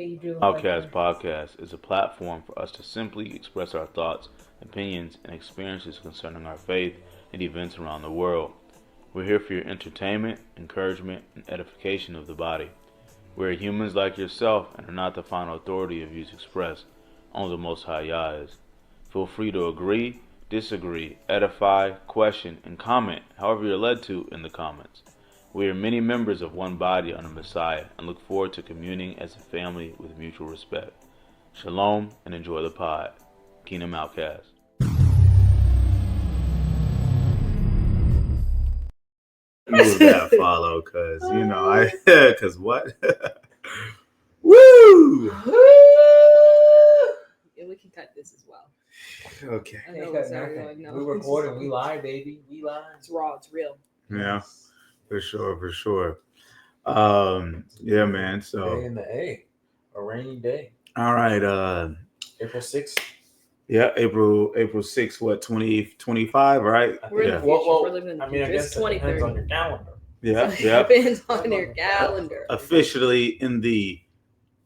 Outkasts Podcast is a platform for us to simply express our thoughts, opinions, and experiences concerning our faith and events around the world. We're here for your entertainment, encouragement, and edification of the body. We're humans like yourself and are not the final authority of views expressed. Only the Most High Yah is. Feel free to agree, disagree, edify, question, and comment however you're led to in the comments. We are many members of one body under Messiah and look forward to communing as a family with mutual respect. Shalom and enjoy the pod. Kingdom Outkasts. Move that follow, cause cause what? Woo! And we can cut this as well. Okay. I know it's everyone knows. We recording. We live, baby. We live. It's raw. It's real. Yeah, for sure. Yeah, man. So Day in the A, a rainy day. all right. April 6th. Yeah, April 6th, what, 2025, right? We're in the Yeah. future. We're living in the future. I guess It's it depends 2030. on your calendar. Yeah. Depends on your calendar. Officially in the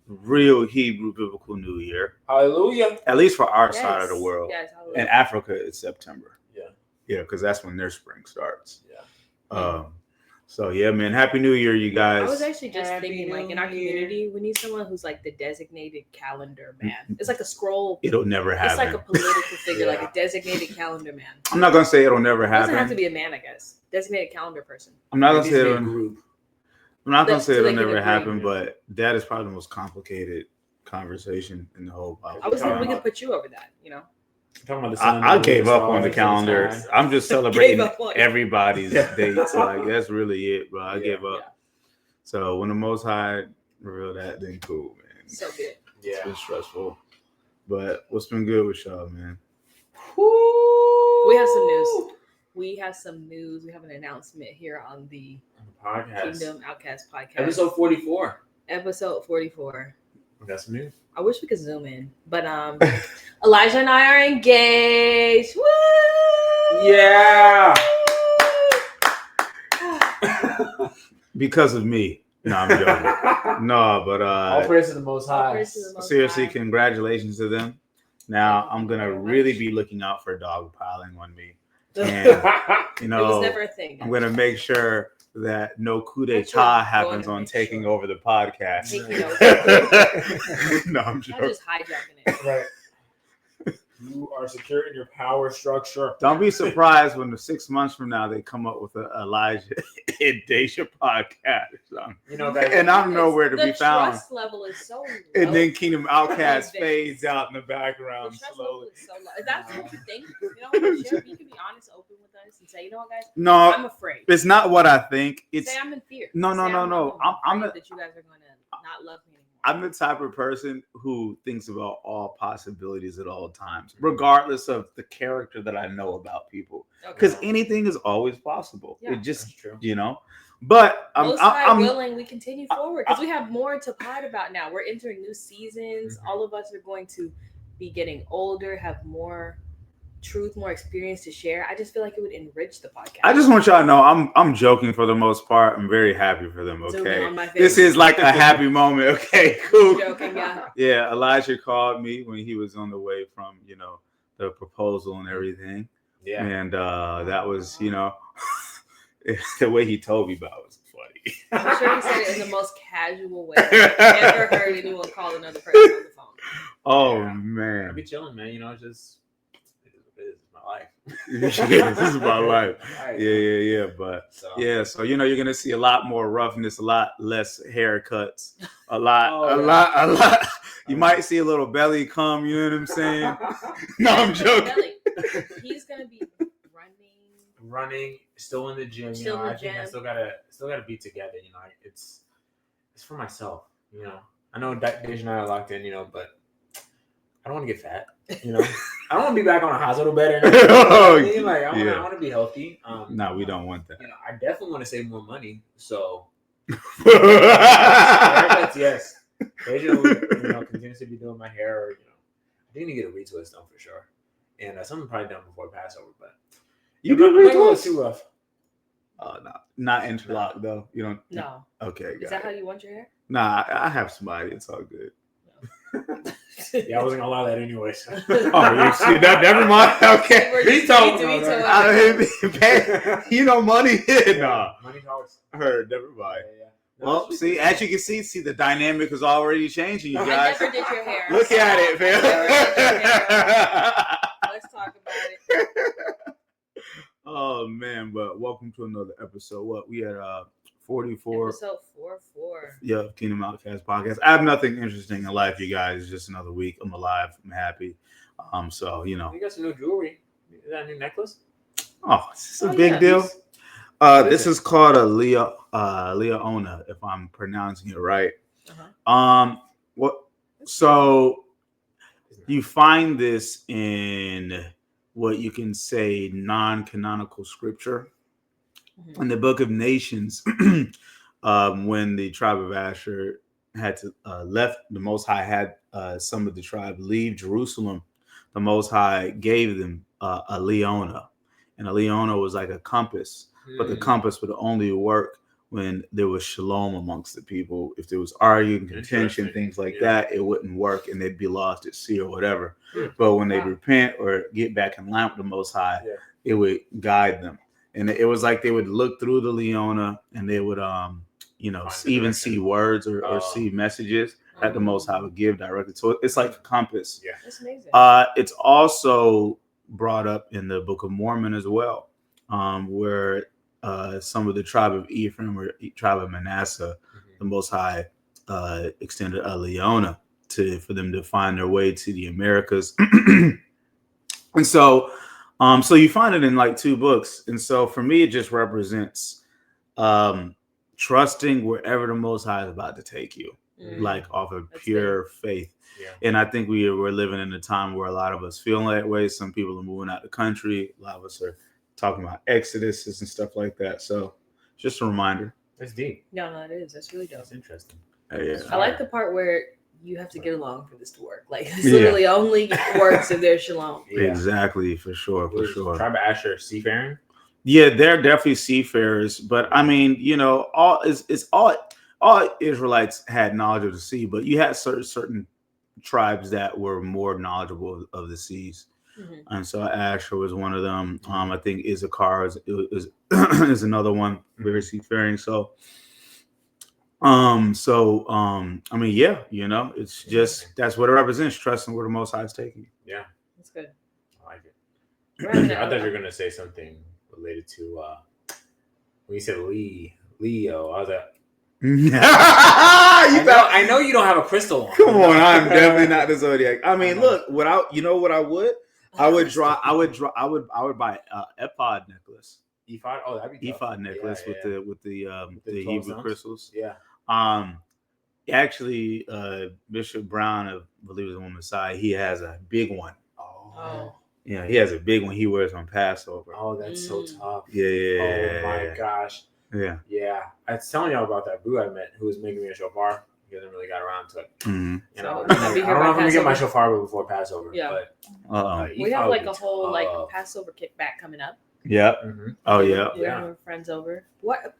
real Hebrew biblical New Year, Hallelujah. at least for our Yes. side of the world. Yes, In Africa, it's September. Yeah. Yeah, because that's when their spring starts. Yeah. So yeah, man. Happy New Year, you guys. I was actually just Happy thinking, like, in New our Year. community, we need someone who's like the designated calendar man. It's like a scroll. It'll never It's happen. like a political figure, like Yeah. a designated calendar man. I'm not gonna say it'll never It doesn't have to happen. be a man, I guess. Designated calendar person. I'm not gonna It say needs to be a it'll. group. I'm not gonna So say they it'll can never agree. happen, but that is probably the most complicated conversation in the whole Bible. I was thinking we could put you over that, you know? Talking about the sun, I the gave moon, up on the stars, calendar. the sky. I'm just celebrating Gave up on it. everybody's Yeah. dates. Like that's really it, bro. I Yeah, gave up. yeah. So when the Most High revealed that, then cool, man. So good. It's Yeah. been stressful, but what's been good with y'all, man? We have some news. We have an announcement here on the Podcast. Kingdom Outkasts Podcast. Episode 44. Episode 44. We got some news. I wish we could zoom in, but Elijah and I are engaged. Woo! Yeah. Because of me. No, I'm joking. No, but All praise to the Most All High. praise to the Most seriously, High. congratulations to them. Now Thank you I'm gonna very really much. be looking out for dogpiling on me. It And you was know, never a thing. I'm gonna make sure that no coup Actually, d'etat I'm happens going to on make taking sure. over the podcast. Taking over. No, I'm I'm joking. just hijacking it. Right. You are secure in your power structure. Don't be surprised when 6 months from now they come up with an Elijah and Deja podcast. You know, guys. And I'm nowhere to the be found. trust level is so low. And then Kingdom Outkasts Like fades out in the the background trust level slowly. is so low. If that's what you think, you know, share, you can be honest, open with us, and say, you know what, guys, No, I'm afraid. it's not what I think. It's Say I'm in fear. No. Say I'm I'm the- afraid that you guys are going to not love me anymore. I'm the type of person who thinks about all possibilities at all times, regardless of the character that I know about people. Because Okay. anything is always possible. Yeah, it just, that's true. you know. But Most High I'm willing, we continue forward because we have more to pod about now. We're entering new seasons. Mhm. All of us are going to be getting older, have more truth, more experience to share. I just feel like it would enrich the podcast. I just want y'all to know I'm joking for the most part. I'm very happy for them. Zoom in Okay, on my face. this is like a happy moment. Okay, cool. Joking, yeah. Yeah, Elijah called me when he was on the way from the proposal and everything, Yeah. and that was the way he told me about it was funny. I'm sure he said it in the most casual way. I've never heard anyone call another person on the phone. Oh Yeah. I man, be chilling, man. You know, it's just it is what it is. It's my life. Yeah, this is my life. Right. Yeah. But So, yeah, so you're gonna see a lot more roughness, a lot less haircuts, a lot. Oh, yeah. You might see a little belly come. You know what I'm saying? No, I'm joking. Belly. He's gonna be running, still in the gym. You Still know, in the I think I gym. still gotta be together. You know, it's for myself. You know, I know Deja and I are locked in. You know, but I don't want to get fat. You know, I don't want to be back on a hospital bed. Or anything. Oh, Like, I yeah. want to be healthy. No, we don't want that. You know, I definitely want to save more money. So, Yeah, haircuts, yes. Deja will, continues to be doing my hair. Or, I need to get a retwist done for sure. And something probably done before Passover, but you it might do be a little retwist? too rough. No, not interlock though. You don't. No. Okay. Is got that it. how you want your hair? Nah, I have somebody. It's all good. Yeah, I wasn't gonna allow that anyway. So. Oh, you see that? Never mind. Okay. You know, money. Nah. Money talks. Heard. Never mind. Yeah. Well, see, as you can see, the dynamic is already changing, you I guys. never did your hair. Look at it, man. Let's talk about it. Oh man, but welcome to another episode. What we had 44. Episode 44. Yeah, Kingdom Outkasts Podcast. I have nothing interesting in life, you guys. It's just another week. I'm alive. I'm happy. So you know. You got some new jewelry. Is that a new necklace? Oh, it's a big deal. This is called a Leona, if I'm pronouncing it right. So you find this in what you can say non-canonical scripture. In the Book of Nations, when the tribe of Asher had to left, the Most High had some of the tribe leave Jerusalem. The Most High gave them a Leona, and a Leona was like a compass. But the compass would only work when there was shalom amongst the people. If there was arguing, contention, things like that, it wouldn't work and they'd be lost at sea or whatever. But when they repent or get back in line with the Most High, it would guide them. And it was like they would look through the Leona and they would, even see words or see messages that the Most High would give directly. So it's like a compass. Yeah, that's amazing. It's also brought up in the Book of Mormon as well, where some of the tribe of Ephraim or tribe of Manasseh, the Most High extended a Leona for them to find their way to the Americas. And so you find it in like two books. And so for me, it just represents trusting wherever the Most High is about to take you, like off of pure faith. Yeah. And I think we're living in a time where a lot of us feel that way. Some people are moving out the country. A lot of us are talking about exoduses and stuff like that. So just a reminder. That's deep. No, it is. That's really dope. That's interesting. Yeah. I like the part where you have to get along for this to work. Like, this literally only works if there's shalom. Yeah. Exactly, for sure. Tribe of Asher seafaring? Yeah, they're definitely seafarers. But I mean, all Israelites had knowledge of the sea, but you had certain tribes that were more knowledgeable of the seas. And so Asher was one of them. I think Issachar is another one, very seafaring. So I mean, yeah, it's just that's what it represents, trusting where the Most High is taking you. Yeah, that's good. I like it. I thought you were gonna say something related to when you said Leo. I was like, I know you don't have a crystal. Come on, I'm definitely not the zodiac. I mean, look, what I would buy ephod necklace. Ephod? Oh, that'd be tough. Ephod necklace with the Hebrew crystals. Yeah. Actually, Bishop Brown, I believe is on the side, he has a big one. Oh. Yeah, he has a big one he wears on Passover. Oh, that's so tough. Yeah. Oh my gosh. Yeah. Yeah. I was telling y'all about that boo I met who was making me a shofar. He hasn't really got around to it. I don't know if I'm gonna get my shofar before Passover. Yeah. But we have like a whole Passover kickback coming up. Yeah. Oh yeah. We're having friends over. What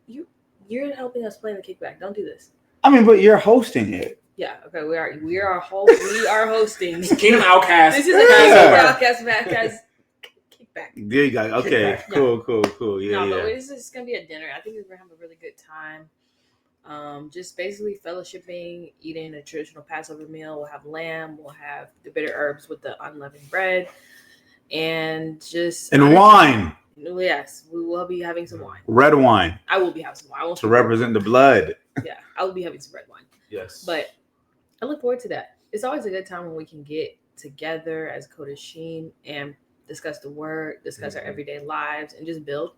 you're helping us plan the kickback? Don't do this. I mean, but you're hosting it. Yeah. Okay. We are hosting. Kingdom Outkasts. This is a Kingdom Outkasts Podcast kickback. There you go. Okay. Kickback. Cool. Yeah. No, but it's gonna be a dinner. I think we're gonna have a really good time. Just basically fellowshipping, eating a traditional Passover meal. We'll have lamb. We'll have the bitter herbs with the unleavened bread, and wine. Yes, we will be having some wine. Red wine. I will be having some wine. To represent the blood. Yeah, I will be having some red wine. Yes. But I look forward to that. It's always a good time when we can get together as Kodashim and discuss the word, discuss our everyday lives, and just build.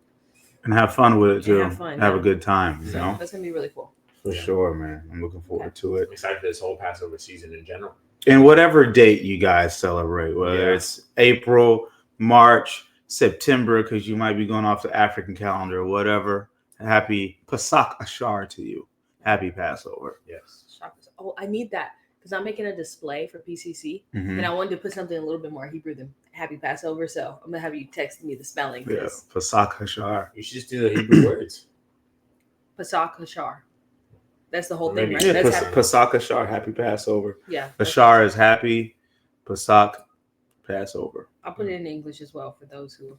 And have fun with it too. Have a good time. So that's gonna be really cool. For sure, man. I'm looking forward to it. I'm excited for this whole Passover season in general. And whatever date you guys celebrate, whether it's April, March, September, because you might be going off the African calendar or whatever. Happy Pesach Ashar to you. Happy Passover. Yes. Oh, I need that because I'm making a display for PCC, and I wanted to put something a little bit more Hebrew than Happy Passover. So I'm gonna have you text me the spelling. Yeah, Pesach Hashar. You should just do the Hebrew words. Pesach Hashar. That's the whole Or thing, maybe- right? Yeah, That's happy. Pasach Ashar, happy Passover. Yeah. Ashar is happy. Pasach, Passover. I'll put it in English as well for those who.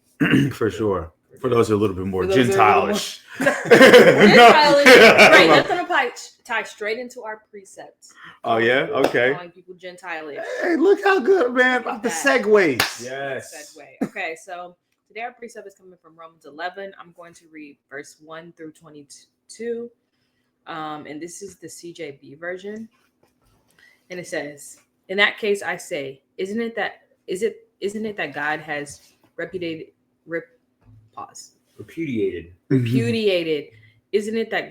For sure. For those who are a little bit more For those who are a little Gentile-ish. Gentile-ish. Right, that's gonna tie straight into our precepts. Oh, yeah? Okay. Calling people Gentile-ish. Hey, look how good, man. Look at The that. segues. Yes. Segue. Okay, so today our precept is coming from Romans 11. I'm going to read verse 1 through 22. And this is the CJB version. And it says, "In that case, I say, isn't it that God has repudiated? Repudiated. Isn't it that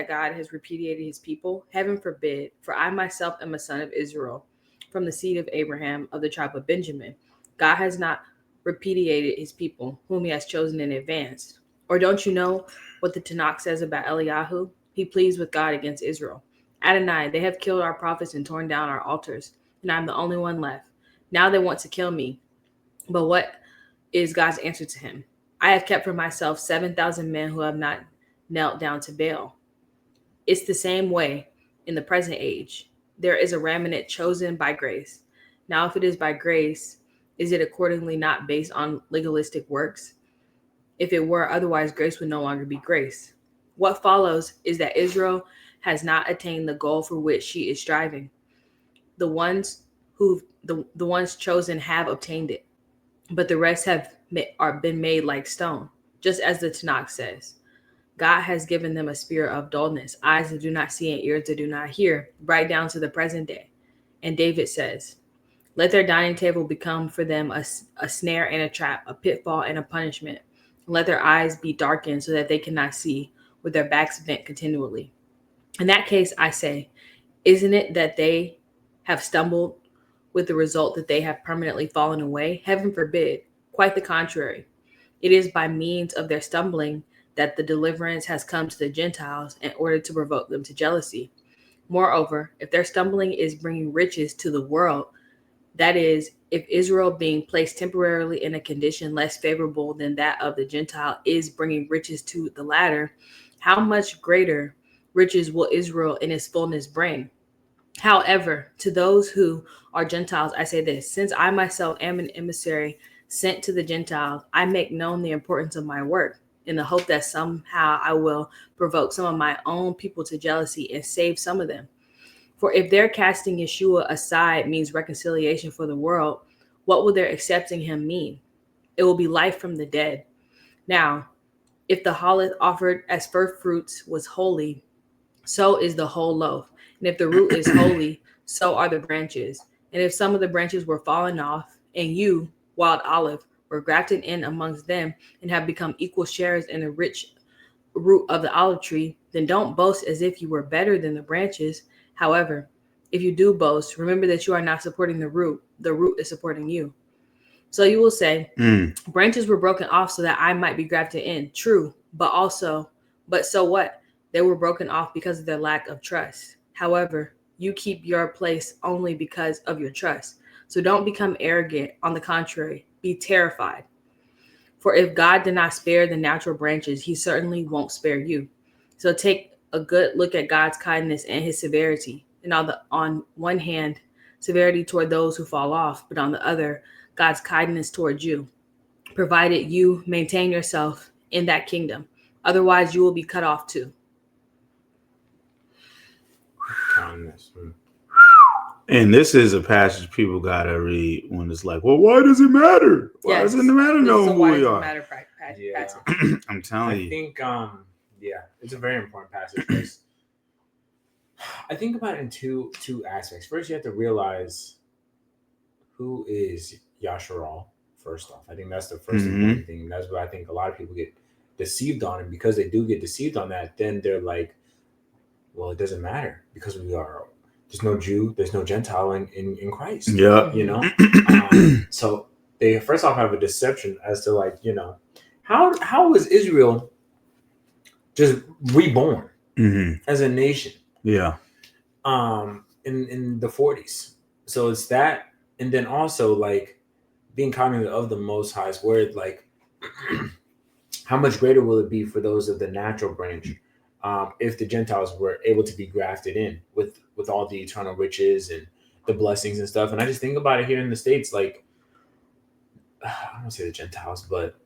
God has repudiated his people? Heaven forbid, for I myself am a son of Israel, from the seed of Abraham, of the tribe of Benjamin. God has not repudiated his people, whom he has chosen in advance. Or don't you know what the Tanakh says about Eliyahu? He pleads with God against Israel. Adonai, they have killed our prophets and torn down our altars, and I'm the only one left. Now they want to kill me. But what is God's answer to him? I have kept for myself 7,000 men who have not knelt down to Baal. It's the same way in the present age. There is a remnant chosen by grace. Now, if it is by grace, is it accordingly not based on legalistic works? If it were, otherwise grace would no longer be grace. What follows is that Israel has not attained the goal for which she is striving. The ones chosen have obtained it, but the rest have been made like stone, just as the Tanakh says. God has given them a spirit of dullness, eyes that do not see and ears that do not hear, right down to the present day. And David says, let their dining table become for them a snare and a trap, a pitfall and a punishment. Let their eyes be darkened so that they cannot see, with their backs bent continually. In that case, I say, isn't it that they have stumbled with the result that they have permanently fallen away? Heaven forbid. Quite the contrary. It is by means of their stumbling that the deliverance has come to the Gentiles in order to provoke them to jealousy. Moreover, if their stumbling is bringing riches to the world, that is, if Israel being placed temporarily in a condition less favorable than that of the Gentile is bringing riches to the latter, how much greater riches will Israel in its fullness bring? However, to those who are Gentiles, I say this, since I myself am an emissary sent to the Gentiles, I make known the importance of my work in the hope that somehow I will provoke some of my own people to jealousy and save some of them. For if their casting Yeshua aside means reconciliation for the world, what will their accepting him mean? It will be life from the dead. Now, if the challah offered as first fruits was holy, so is the whole loaf. And if the root is holy, so are the branches. And if some of the branches were fallen off, and you, wild olive, were grafted in amongst them and have become equal sharers in the rich root of the olive tree, then don't boast as if you were better than the branches. However, if you do boast, remember that you are not supporting the root is supporting you. So you will say, branches were broken off so that I might be grafted in. True, but so what? They were broken off because of their lack of trust. However, you keep your place only because of your trust. So don't become arrogant. On the contrary, be terrified. For if God did not spare the natural branches, he certainly won't spare you. So take a good look at God's kindness and his severity. And on one hand, severity toward those who fall off, but on the other, God's kindness toward you, provided you maintain yourself in that kingdom. Otherwise, you will be cut off too. Kindness. And this is a passage people gotta read when it's like, well, why does it matter? Why does it matter knowing who we are? Passage. I'm telling you. I think, it's a very important passage. Because I think about it in two aspects. First, you have to realize who is Yasharal. First off, I think that's the first important thing. That's what I think a lot of people get deceived on, and because they do get deceived on that, then they're like, well, it doesn't matter because there's no Jew, there's no Gentile in Christ. Yeah. You know? So they first off have a deception as to like, you know, how was Israel just reborn as a nation? Yeah. In the 40s. So it's that, and then also like being cognizant of the Most High's word, like how much greater will it be for those of the natural branch? if the Gentiles were able to be grafted in with all the eternal riches and the blessings and stuff. And I just think about it here in the States, like, I don't want to say the Gentiles, but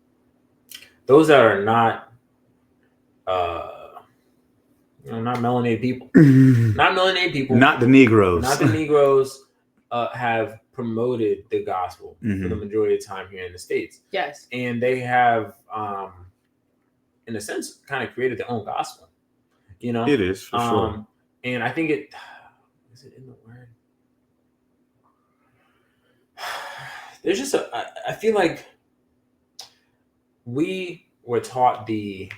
those that are not not melanated people, not the Negroes, have promoted the gospel for the majority of the time here in the States. Yes. And they have, in a sense, kind of created their own gospel. You know, it is for sure. And I think is it in the word? There's just I feel like we were taught the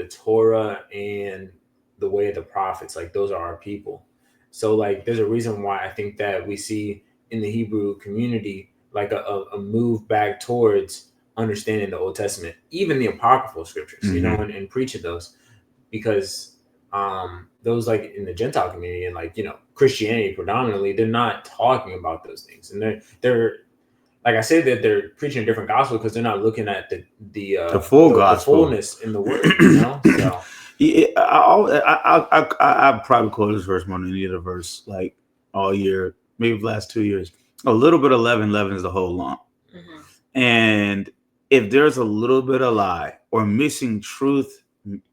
Torah and the way of the prophets, like those are our people. So like there's a reason why I think that we see in the Hebrew community like a move back towards understanding the Old Testament, even the apocryphal scriptures, you know, and preaching those, because those like in the Gentile community and like, you know, Christianity predominantly, they're not talking about those things. And they're like I said, that they're preaching a different gospel because they're not looking at the full gospel, the fullness in the word, you know. So yeah, I probably quote this verse more than any other verse like all year, maybe the last 2 years. A little bit of leaven is the whole lump. And if there's a little bit of lie or missing truth,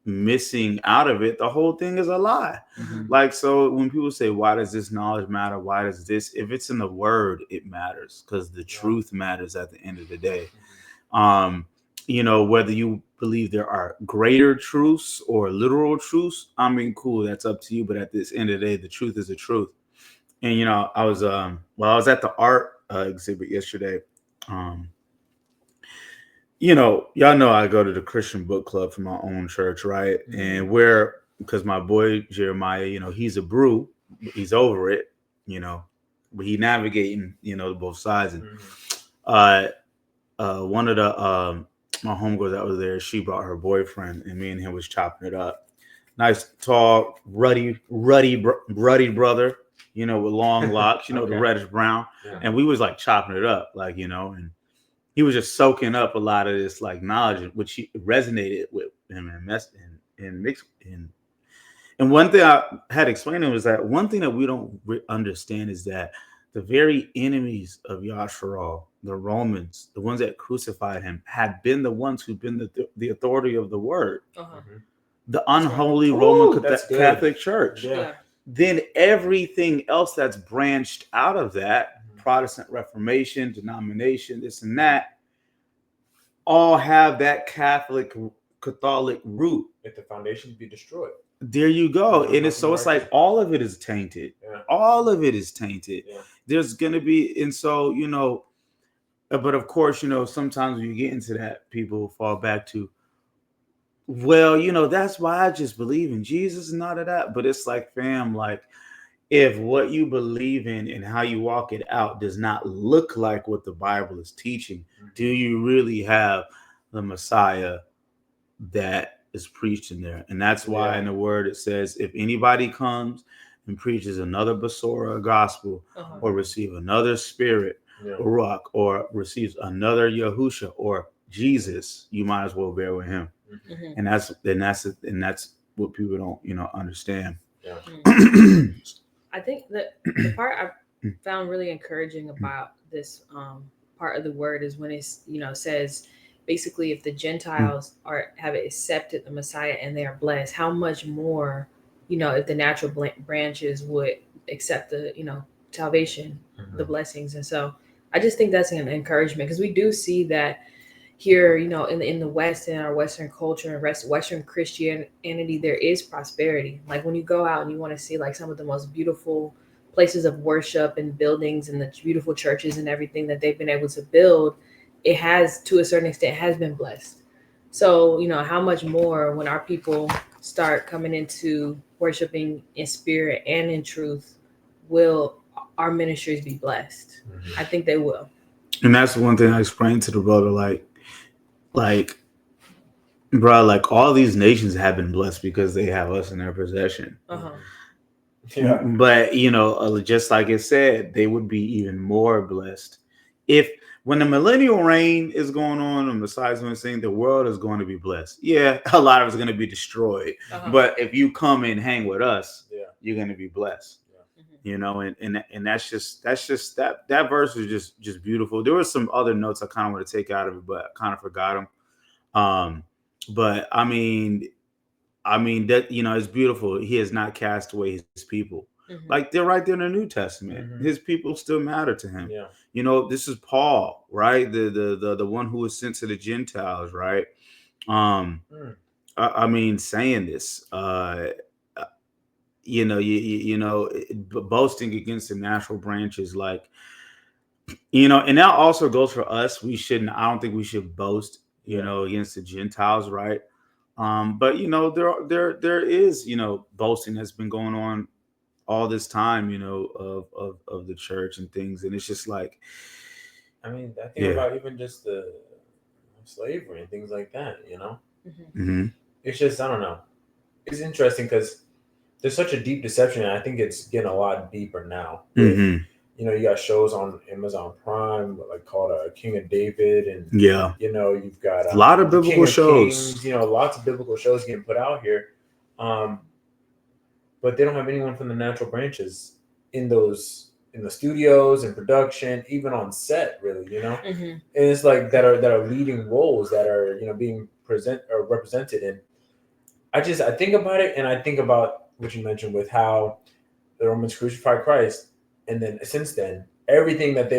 missing out of it, the whole thing is a lie. Like, so when people say, why does this knowledge matter? Why does this? If it's in the word, it matters because the truth matters at the end of the day. You know, whether you believe there are greater truths or literal truths, I mean, cool, that's up to you. But at this end of the day, the truth is the truth. And, you know, I was at the art exhibit yesterday. You know, y'all know I go to the Christian book club for my own church, right? And because my boy Jeremiah, you know, he's a brew, he's over it, you know, but he navigating, you know, both sides. And one of the my homegirls that was there, she brought her boyfriend, and me and him was chopping it up. Nice, tall, ruddy brother, you know, with long locks, you know, the reddish brown, and we was like chopping it up, like, you know, and he was just soaking up a lot of this like knowledge, which he resonated with him and mixed in. And one thing I had explained to him was that one thing that we don't understand is that the very enemies of Yahshua, the Romans, the ones that crucified him, had been the ones who've been the authority of the word. The unholy Roman Catholic Church. Yeah. Then everything else that's branched out of that, Protestant Reformation, denomination, this and that, all have that Catholic root. If the foundations be destroyed. There you go. And it's like all of it is tainted. All of it is tainted. There's gonna be, and so, you know, but of course, you know, sometimes when you get into that, people fall back to, well, you know, that's why I just believe in Jesus and all of that. But it's like, fam, like, if what you believe in and how you walk it out does not look like what the Bible is teaching, do you really have the Messiah that is preached in there? And that's why in the word it says, if anybody comes and preaches another Basora gospel or receive another spirit or rock or receives another Yahusha or Jesus, you might as well bear with him. And that's what people don't, you know, understand. I think that the part I found really encouraging about this part of the word is when it's, you know, says basically if the Gentiles have accepted the Messiah and they are blessed, how much more, you know, if the natural branches would accept the, you know, salvation, the blessings. And so I just think that's an encouragement, because we do see that here, you know, in the West, in our Western culture and Western Christianity, there is prosperity. Like when you go out and you want to see like some of the most beautiful places of worship and buildings and the beautiful churches and everything that they've been able to build, it has, to a certain extent, has been blessed. So, you know, how much more when our people start coming into worshiping in spirit and in truth, will our ministries be blessed? I think they will. And that's one thing I explained to the brother, like, bro, like all these nations have been blessed because they have us in their possession. But, you know, just like it said, they would be even more blessed if, when the millennial reign is going on, and besides one thing, the world is going to be blessed. Yeah, a lot of it's going to be destroyed. But if you come and hang with us, you're going to be blessed. You know, and that's just that verse is just beautiful. There were some other notes I kind of want to take out of it, but I kind of forgot them. But I mean that, you know, it's beautiful. He has not cast away his people. Like they're right there in the New Testament. His people still matter to him. You know, this is Paul, right? The one who was sent to the Gentiles, right? I mean, saying this, you know, boasting against the natural branches, like, you know, and that also goes for us. I don't think we should boast, you know, against the Gentiles, right? But you know, there is, you know, boasting that's been going on all this time, you know, of the church and things, and it's just like, I mean, I think about even just the slavery and things like that, you know. It's just, I don't know, it's interesting because there's such a deep deception, and I think it's getting a lot deeper now. With, you know, you got shows on Amazon Prime like called King of David, and you know, you've got a lot of biblical shows. Kings, you know, lots of biblical shows getting put out here, but they don't have anyone from the natural branches in the studios and production, even on set, really, you know. And it's like that are leading roles that are, you know, being represented. And I think about it, and I think about what you mentioned with how the Romans crucified Christ, and then since then, everything that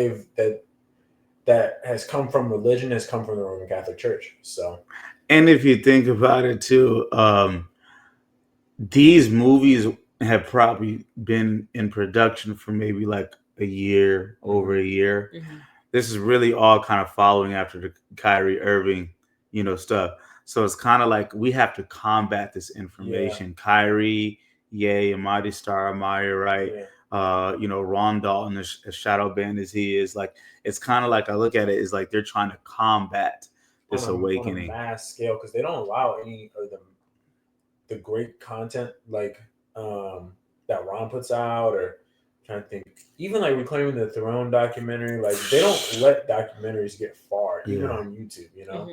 has come from religion has come from the Roman Catholic Church. So, and if you think about it too, these movies have probably been in production for maybe like a year, over a year. This is really all kind of following after the Kyrie Irving, you know, stuff. So it's kind of like we have to combat this information. Kyrie, Amadi Stoudemire, right? You know, Ron Dalton, as shadow band as he is, like, it's kind of like, I look at it as like they're trying to combat this awakening on a mass scale, because they don't allow any of the great content like that Ron puts out, or I'm trying to think, even like Reclaiming the Throne documentary, like they don't let documentaries get far, even on YouTube, you know.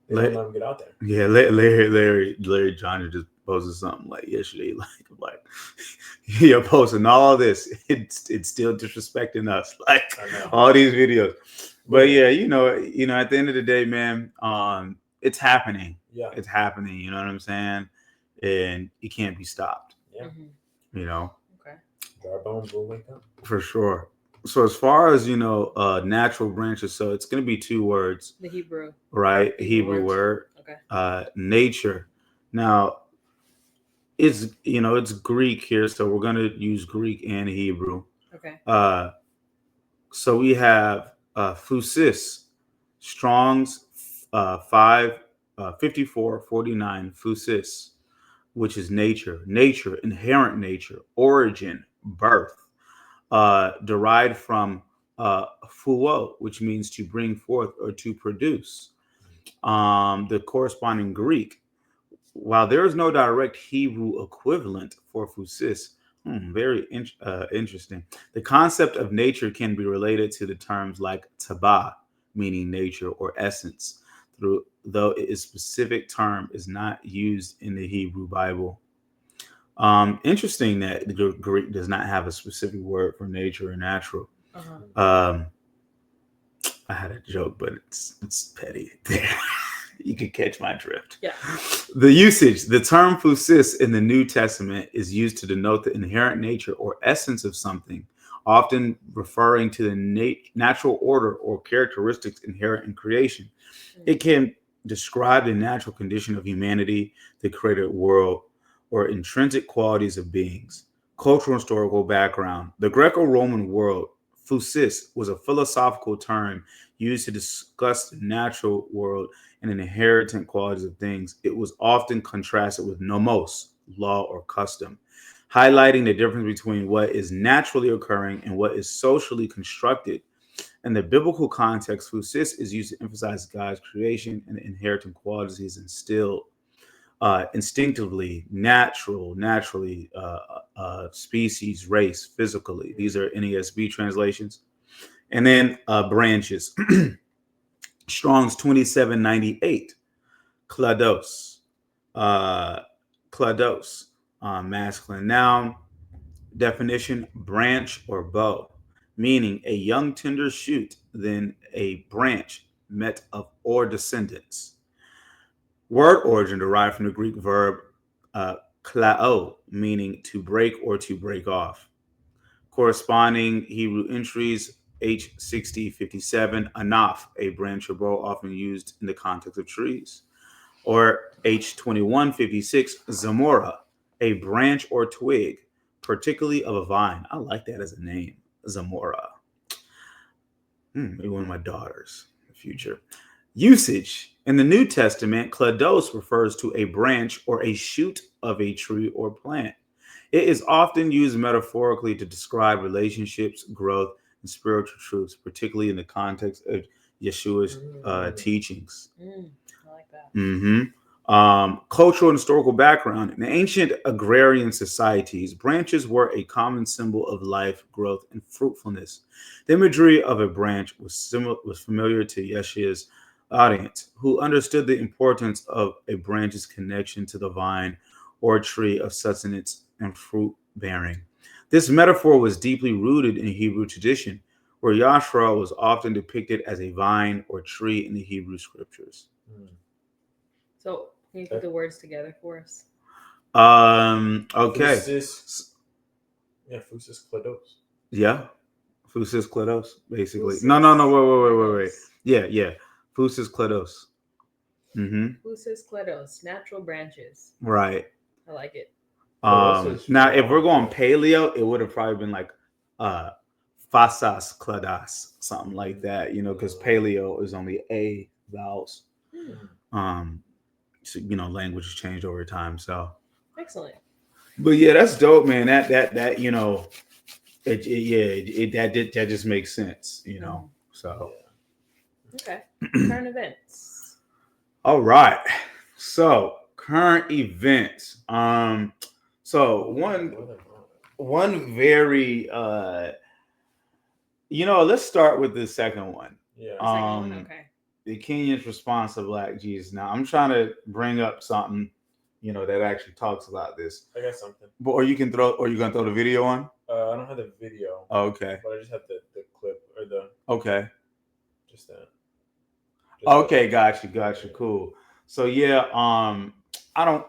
They don't let them get out there. Yeah, Larry Johnson just posted something like yesterday, like you're posting all this, it's still disrespecting us, like all these videos. But yeah, you know, at the end of the day, man, it's happening. It's happening. You know what I'm saying? And it can't be stopped. You know. Our bones will wake up. For sure. So as far as, you know, natural branches, so it's going to be two words. The Hebrew. Right? Hebrew word. Okay. Nature. Now, it's, you know, it's Greek here, so we're going to use Greek and Hebrew. Okay. So we have phusis, Strong's 5449, phusis, which is nature, inherent nature, origin, birth. Derived from phuo, which means to bring forth or to produce. The corresponding Greek. While there is no direct Hebrew equivalent for phusis, very interesting. The concept of nature can be related to the terms like taba, meaning nature or essence, though its specific term is not used in the Hebrew Bible. Interesting that the Greek does not have a specific word for nature or natural. I had a joke, but it's petty. You can catch my drift. Yeah. The usage, the term phusis in the New Testament is used to denote the inherent nature or essence of something, often referring to the natural order or characteristics inherent in creation. It can describe the natural condition of humanity, the created world, or intrinsic qualities of beings. Cultural and historical background. The Greco-Roman world, phusis, was a philosophical term used to discuss the natural world and inherent qualities of things. It was often contrasted with nomos, law or custom, highlighting the difference between what is naturally occurring and what is socially constructed. In the biblical context, phusis is used to emphasize God's creation and the inherent qualities he's instilled instinctively, naturally, species, race, physically. These are NASB translations. And then branches. Strong's 2798. Klados. Klados. Masculine noun. Definition: branch or bow, meaning a young tender shoot, then a branch met of or descendants. Word origin derived from the Greek verb klao, meaning to break or to break off. Corresponding Hebrew entries: H6057, anaf, a branch or bow often used in the context of trees. Or H2156, zamora, a branch or twig, particularly of a vine. I like that as a name, Zamora. Maybe one of my daughters in the future. Usage. In the New Testament, klados refers to a branch or a shoot of a tree or plant. It is often used metaphorically to describe relationships, growth, and spiritual truths, particularly in the context of Yeshua's teachings. I like that. Cultural and historical background. In ancient agrarian societies, branches were a common symbol of life, growth, and fruitfulness. The imagery of a branch was familiar to Yeshua's audience, who understood the importance of a branch's connection to the vine or tree of sustenance and fruit bearing. This metaphor was deeply rooted in Hebrew tradition, where Yahshua was often depicted as a vine or tree in the Hebrew scriptures. So, can you put the words together for us? Okay. Fusis klados. Yeah. Fusis klados, basically. Fusis No. Wait. Yeah. Fusis klados. Fusis klados, natural branches. Right. I like it. Now, if we're going paleo, it would have probably been like fasas kladas, something like that, because paleo is only a vowels. So, language has changed over time. So excellent. But yeah, that's dope, man. That that just makes sense, So okay, current events. All right. So current events. So one very let's start with the second one. Yeah. Second one? Okay. The Kenyans' response to Black Jesus. Now I'm trying to bring up something, that actually talks about this. I got something. But or you gonna throw the video on? I don't have the video. Oh, okay. But I just have the clip or the. Okay. Just that. Okay, got you. Cool. So yeah, I don't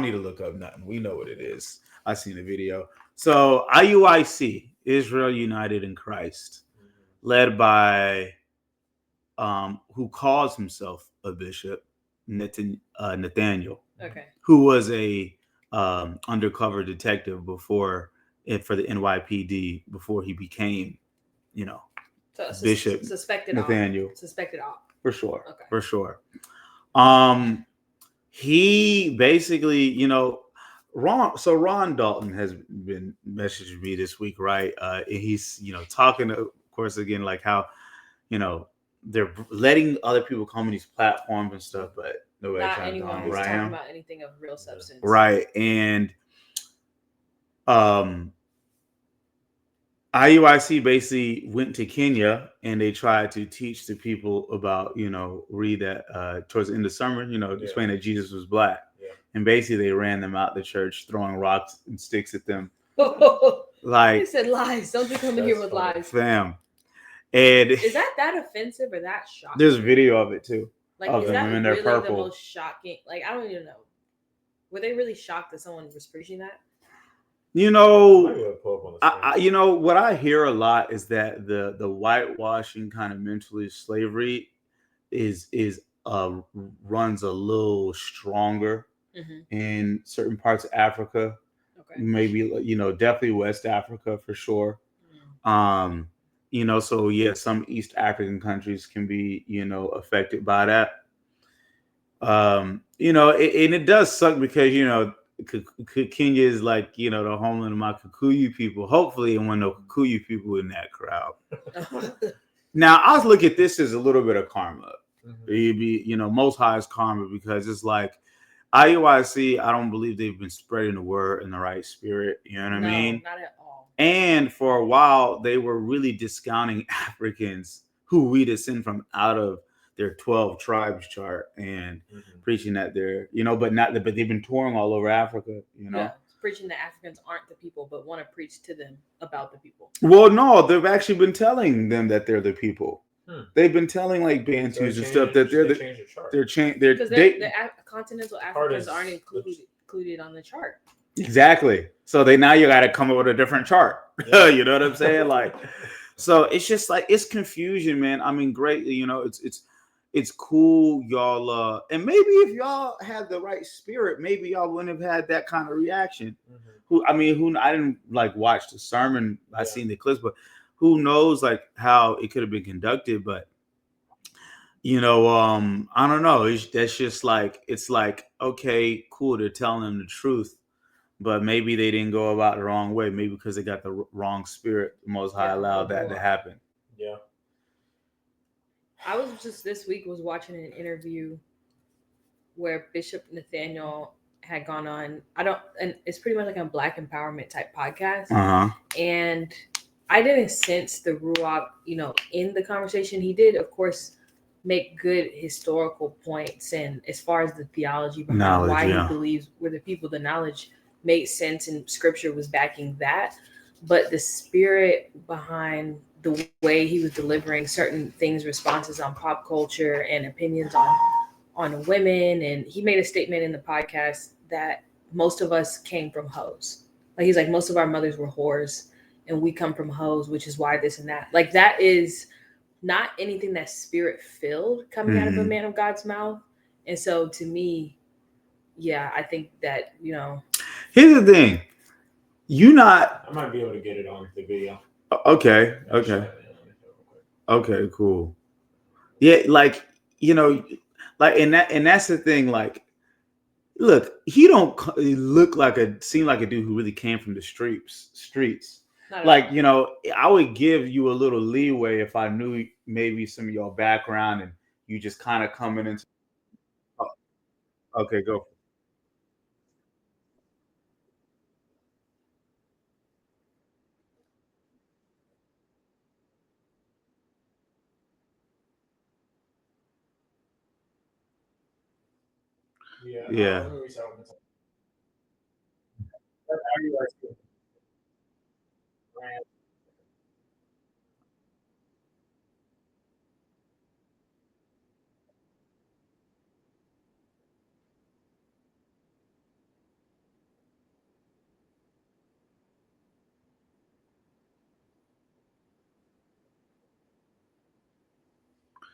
need to look up nothing. We know what it is. I seen the video. So IUIC, Israel United in Christ, led by who calls himself a bishop, Nathaniel. Okay. Who was a undercover detective for the NYPD before he became, Bishop suspected Nathaniel. Suspected op. For sure. Okay. For sure. He basically, Ron Dalton has been messaging me this week, right? He's, talking, of course, again, like how, they're letting other people come on these platforms and stuff, but nobody not trying anyone to who's right talking him. about anything of real substance. Right. And IUIC basically went to Kenya and they tried to teach the people about, read that towards the end of summer, explain that Jesus was black. Yeah. And basically they ran them out the church, throwing rocks and sticks at them. Like, they said lies. Don't you come in here with lies. Fam. And is that offensive or that shocking? There's a video of it too. Like, of is them that in really their purple. the most shocking? Like, I don't even know. Were they really shocked that someone was preaching that? What I hear a lot is that the whitewashing kind of mentally slavery is runs a little stronger in certain parts of Africa. Okay. Maybe definitely West Africa for sure. So yeah, some East African countries can be, affected by that. And it does suck because, Kenya is like, the homeland of my Kikuyu people. Hopefully, and one of the Kikuyu people in that crowd. Now, I look at this as a little bit of karma. Most High's karma, because it's like IUIC, I don't believe they've been spreading the word in the right spirit. You know what I mean? Not at all. And for a while, they were really discounting Africans who we descend from out of their 12 tribes chart and preaching that they're, but they've been touring all over Africa, Yeah, preaching that Africans aren't the people, but want to preach to them about the people. Well, no, they've actually been telling them that they're the people. They've been telling like Bantus and stuff that because the continental Africans aren't included on the chart. Exactly. So now you got to come up with a different chart. Yeah. You know what I'm saying? Like, so it's just like it's confusion, man. I mean, great. It's cool, y'all. And maybe if y'all had the right spirit, maybe y'all wouldn't have had that kind of reaction. I didn't like watch the sermon. I seen the clips, but who knows like how it could have been conducted. But I don't know. That's just like it's like okay, cool. They're telling them the truth. But maybe they didn't go about the wrong way. Maybe because they got the wrong spirit. The Most High allowed that to happen. Yeah. I was just this week was watching an interview where Bishop Nathaniel had gone on. And it's pretty much like a Black empowerment type podcast. And I didn't sense the Ruach, in the conversation. He did, of course, make good historical points, and as far as the theology behind why he believes we're the people, the knowledge made sense and scripture was backing that, but the spirit behind the way he was delivering certain things, responses on pop culture and opinions on women, and he made a statement in the podcast that most of us came from hoes. Like he's like, most of our mothers were whores and we come from hoes, which is why this and that. Like that is not anything that's spirit filled coming out of a man of God's mouth. And so to me, I think that, Here's the thing. I might be able to get it on the video. Okay. Okay, cool. Yeah, like, and that's the thing. Like, look, he don't seem like a dude who really came from the streets. Like, I would give you a little leeway if I knew maybe some of your background and you just kind of coming into. Okay, go. Yeah.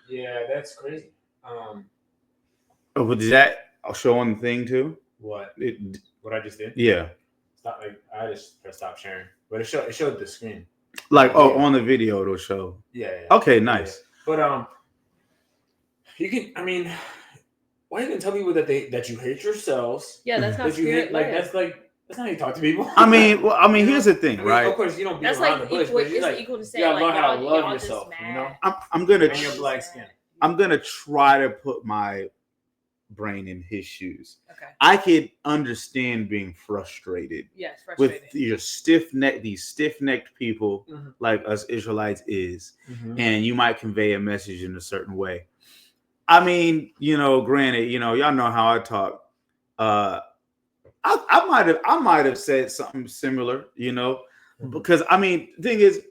Yeah, that's crazy. But did that show on the thing too? What I just did? Yeah. Stop. I just pressed stop sharing, but it showed the screen. Like on the video it'll show. Yeah. Okay, nice. Yeah. But you can. I mean, why you can tell people that you hate yourselves? Yeah, that's not spirit. That's not how you talk to people. I mean, here's the thing, right? Of course, you don't. That's like equal to say you gotta like learn how to love y'all yourself. I'm gonna and your black skin. I'm gonna try to put my brain in his shoes. Okay. I could understand being frustrated. Yes, frustrated. With your these stiff-necked people like us Israelites is, and you might convey a message in a certain way. I mean, granted, y'all know how I talk. I might have said something similar, because I mean, the thing is,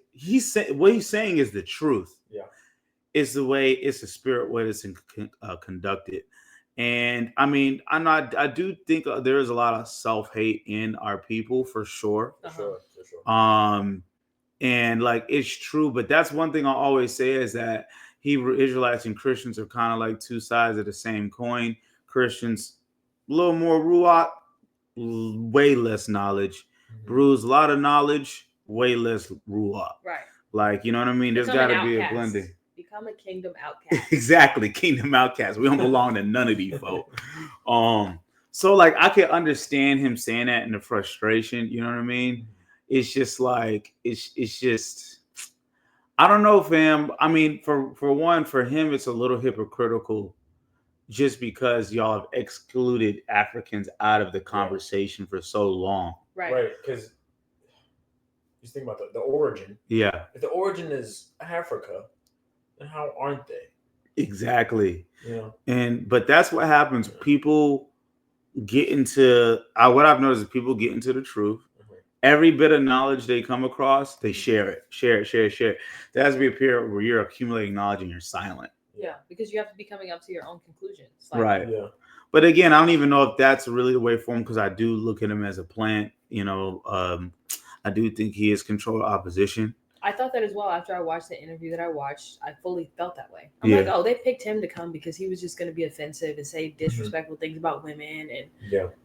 what he's saying is the truth. Yeah, it's the spirit way it's conducted. And I mean, I do think there is a lot of self-hate in our people for sure. For sure. And like it's true, but that's one thing I always say is that Hebrew Israelites and Christians are kind of like two sides of the same coin. Christians, a little more ruach, way less knowledge. Brews, a lot of knowledge, way less ruach. Right. Like, you know what I mean? There's got to be a blending. Become a kingdom outcast. Exactly, kingdom outcast. We don't belong to none of these folk. So like I can understand him saying that and the frustration. You know what I mean? It's just like it's just I don't know, fam. I mean, for him, it's a little hypocritical, just because y'all have excluded Africans out of the conversation for so long. Right. Because Just think about the origin. Yeah. If the origin is Africa, then how aren't they? Exactly. Yeah. But that's what happens. People get into what I've noticed is people get into the truth. Every bit of knowledge they come across, they share it. There has to be a period where you're accumulating knowledge and you're silent. Yeah, because you have to be coming up to your own conclusions. Right. Yeah. But again, I don't even know if that's really the way for him, because I do look at him as a plant. I do think he is controlled opposition. I thought that as well. After I watched the interview that I watched, I fully felt that way. I'm like, oh, they picked him to come because he was just going to be offensive and say disrespectful things about women, and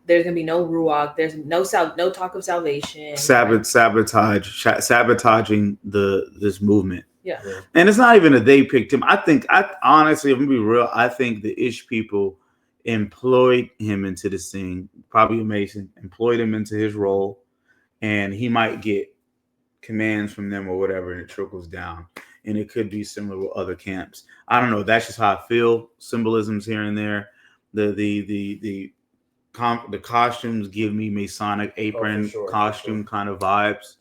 there's going to be no ruach, there's no talk of salvation, sabotaging this movement. Yeah. And it's not even that they picked him. I honestly, if I'm gonna be real, I think the Ish people employed him into this thing, probably a Mason, employed him into his role, and he might get commands from them or whatever, and it trickles down. And it could be similar with other camps. I don't know. That's just how I feel. Symbolisms here and there. The costumes give me Masonic apron costume kind of vibes.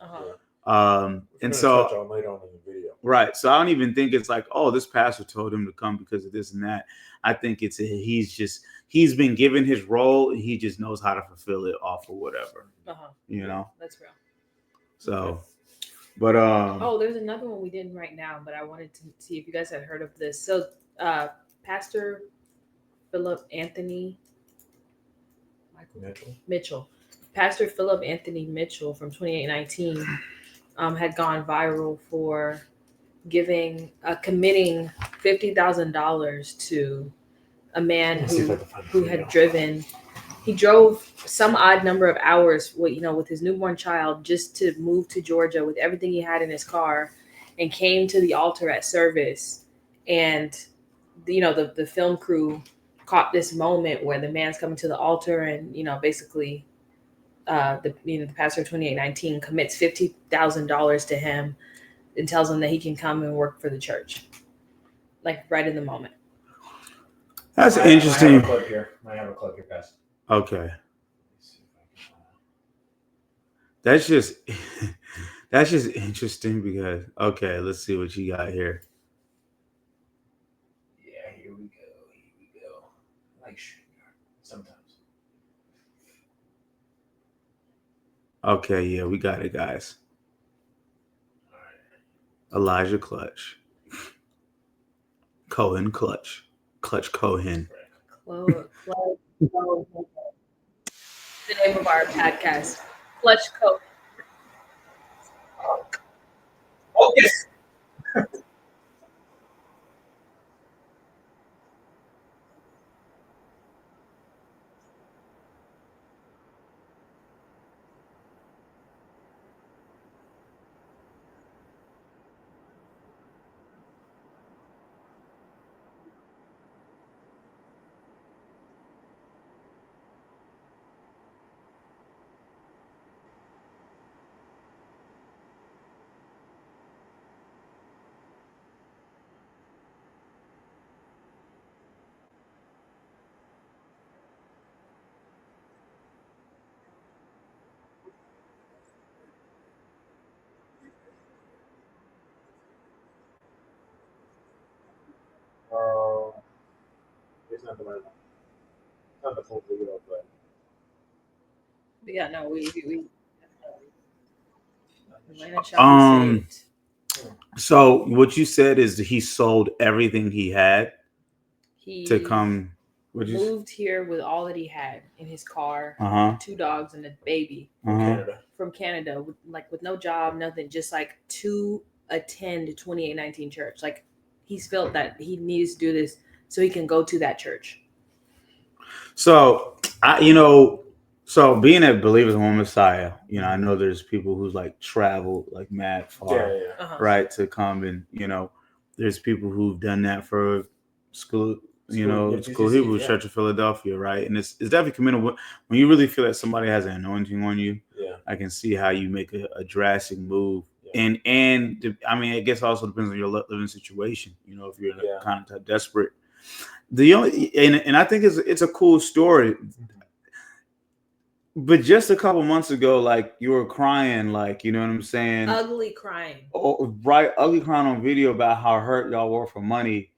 And so touch on later on in the video. Right. So I don't even think it's like, oh, this pastor told him to come because of this and that. I think it's he's been given his role and he just knows how to fulfill it off of whatever. You know? That's real. So, but there's another one we didn't right now, but I wanted to see if you guys had heard of this. So Pastor Philip Anthony Mitchell. Pastor Philip Anthony Mitchell from 2819 had gone viral for committing $50,000 to a man who had driven. He drove some odd number of hours, with his newborn child, just to move to Georgia with everything he had in his car, and came to the altar at service. And the film crew caught this moment where the man's coming to the altar, and basically, the pastor of 2819 commits $50,000 to him and tells him that he can come and work for the church, like right in the moment. That's interesting. I have a clip here, guys. Okay. That's just interesting because let's see what you got here. Yeah, here we go. Like sometimes. Okay, yeah, we got it, guys. All right. Elijah Clutch. Cohen Clutch. Clutch Cohen. The name of our podcast, Clutch Cohen. Okay. It's not the right one. It's not the full video, but yeah, no, we So what you said is that he sold everything he had to come. Moved here with all that he had in his car, 2 dogs and a baby from Canada, with no job, nothing, just like to attend 2819 church. Like he's felt that he needs to do this so he can go to that church. So so being a believer in one Messiah, I know there's people who's like travel like mad far, right, to come, and there's people who've done that for school Hebrew Church of Philadelphia, right? And it's definitely commendable when you really feel that somebody has an anointing on you. I can see how you make a drastic move, and I guess also depends on your living situation. If you're kind of desperate. And I think it's a cool story. But just a couple months ago, like you were crying, like you know what I'm saying? Ugly crying. Oh, right, ugly crying on video about how hurt y'all were for money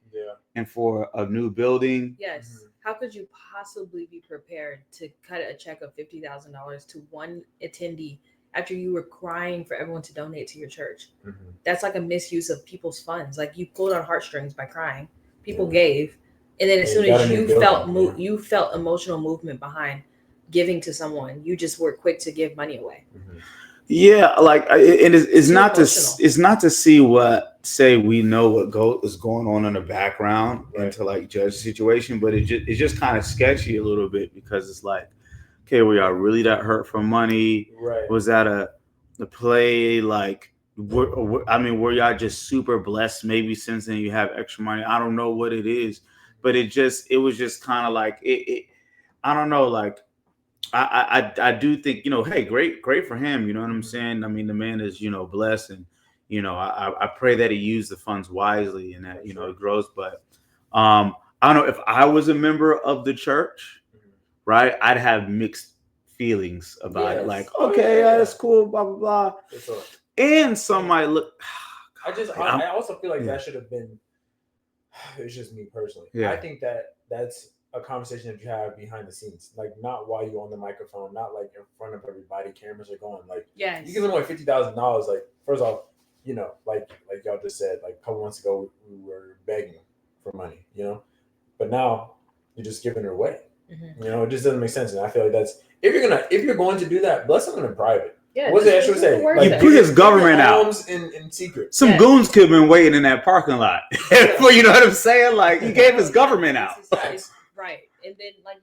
and for a new building. Yes. Mm-hmm. How could you possibly be prepared to cut a check of $50,000 to one attendee after you were crying for everyone to donate to your church? Mm-hmm. That's like a misuse of people's funds. Like you pulled on heartstrings by crying. People gave, and then as soon as you felt emotional movement behind giving to someone, you just were quick to give money away. Mm-hmm. Yeah, like it's not to see what say we know what is going on in the background and to like judge the situation, but it's just kind of sketchy a little bit because it's like, okay, were y'all really that hurt for money? Right? Was that a play? Like, were y'all just super blessed? Maybe since then you have extra money. I don't know what it is, but it was just kind of like it. I don't know, like. I do think, hey, great for him. You know what I'm saying? I mean, the man is, blessed, and, I pray that he used the funds wisely and that, it grows. But I don't know, if I was a member of the church, right, I'd have mixed feelings about it. Like, okay, that's cool, blah, blah, blah. And some might look. I also feel like that should have been, it's just me personally. Yeah. I think that's a conversation that you have behind the scenes, like not while you're on the microphone, not like in front of everybody, cameras are going, like you give them away $50,000. Like, first off, like y'all just said, like a couple months ago we were begging for money, but now you're just giving it away. Mm-hmm. It just doesn't make sense. And I feel like that's, if you're going to do that, bless them in private. Yeah, what's the actual say? Like, he put his government out in secret. Some goons could have been waiting in that parking lot. Well, you know what I'm saying? Like, he gave his government out. Right. And then like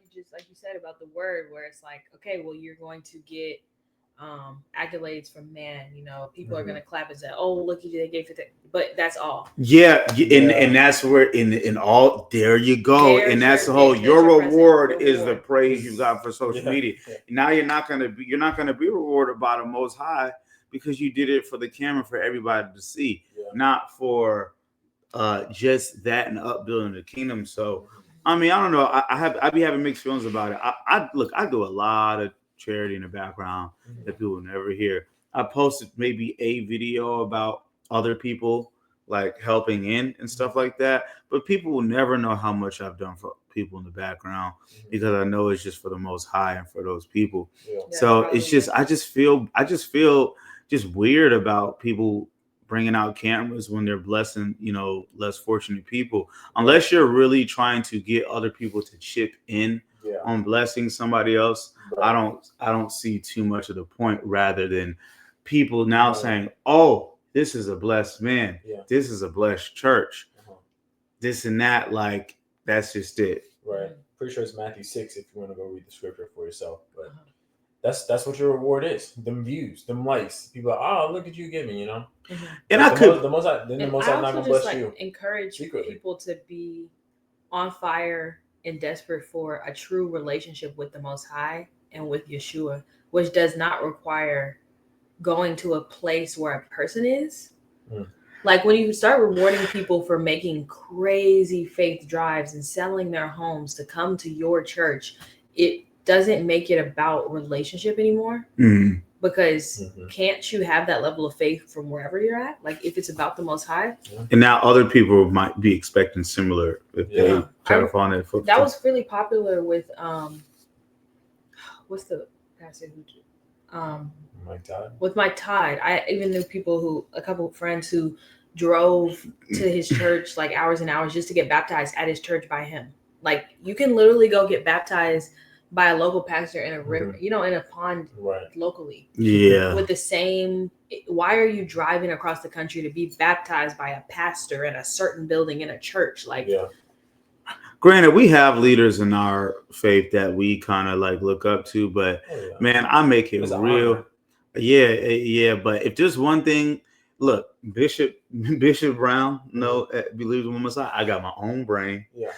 you said about the word, where it's like, okay, well, you're going to get accolades from man, people are going to clap and say, oh, look, they gave it, but that's all. Yeah. And that's where in all, there you go. And that's the whole, your reward is the praise you got for social media. Yeah. Now you're not going to be rewarded by the Most High because you did it for the camera, for everybody to see, not for just that and upbuilding the kingdom. So, I mean, I don't know. I be having mixed feelings about it. I do a lot of charity in the background that people never hear. I posted maybe a video about other people like helping in and stuff like that, but people will never know how much I've done for people in the background because I know it's just for the Most High and for those people. Yeah. So it's just, I just feel just weird about people bringing out cameras when they're blessing, less fortunate people, unless you're really trying to get other people to chip in on blessing somebody else. Right. I don't see too much of the point, rather than people now saying, oh, this is a blessed man. Yeah. This is a blessed church. This and that. Like, that's just it. Right. Pretty sure it's Matthew 6 if you want to go read the scripture for yourself. But that's what your reward is. Them views, them likes. People are, oh, look at you giving, Mm-hmm. And like the most not gonna bless you. Encourage people to be on fire and desperate for a true relationship with the Most High and with Yeshua, which does not require going to a place where a person is. Like, when you start rewarding people for making crazy faith drives and selling their homes to come to your church, it doesn't make it about relationship anymore. Mm-hmm. Because can't you have that level of faith from wherever you're at? Like, if it's about the Most High. And now other people might be expecting similar if they try to follow that footprint. That was really popular with what's the pastor who Mike Todd. With Mike Todd. I even knew a couple of friends who drove to his church like hours and hours just to get baptized at his church by him. Like, you can literally go get baptized by a local pastor in a river, in a pond locally. Yeah. With the same, why are you driving across the country to be baptized by a pastor in a certain building in a church? Like, granted, we have leaders in our faith that we kind of like look up to, but man, I make it real. Yeah. But if there's one thing, look, Bishop Brown, believes in the Messiah. I got my own brain. Yeah.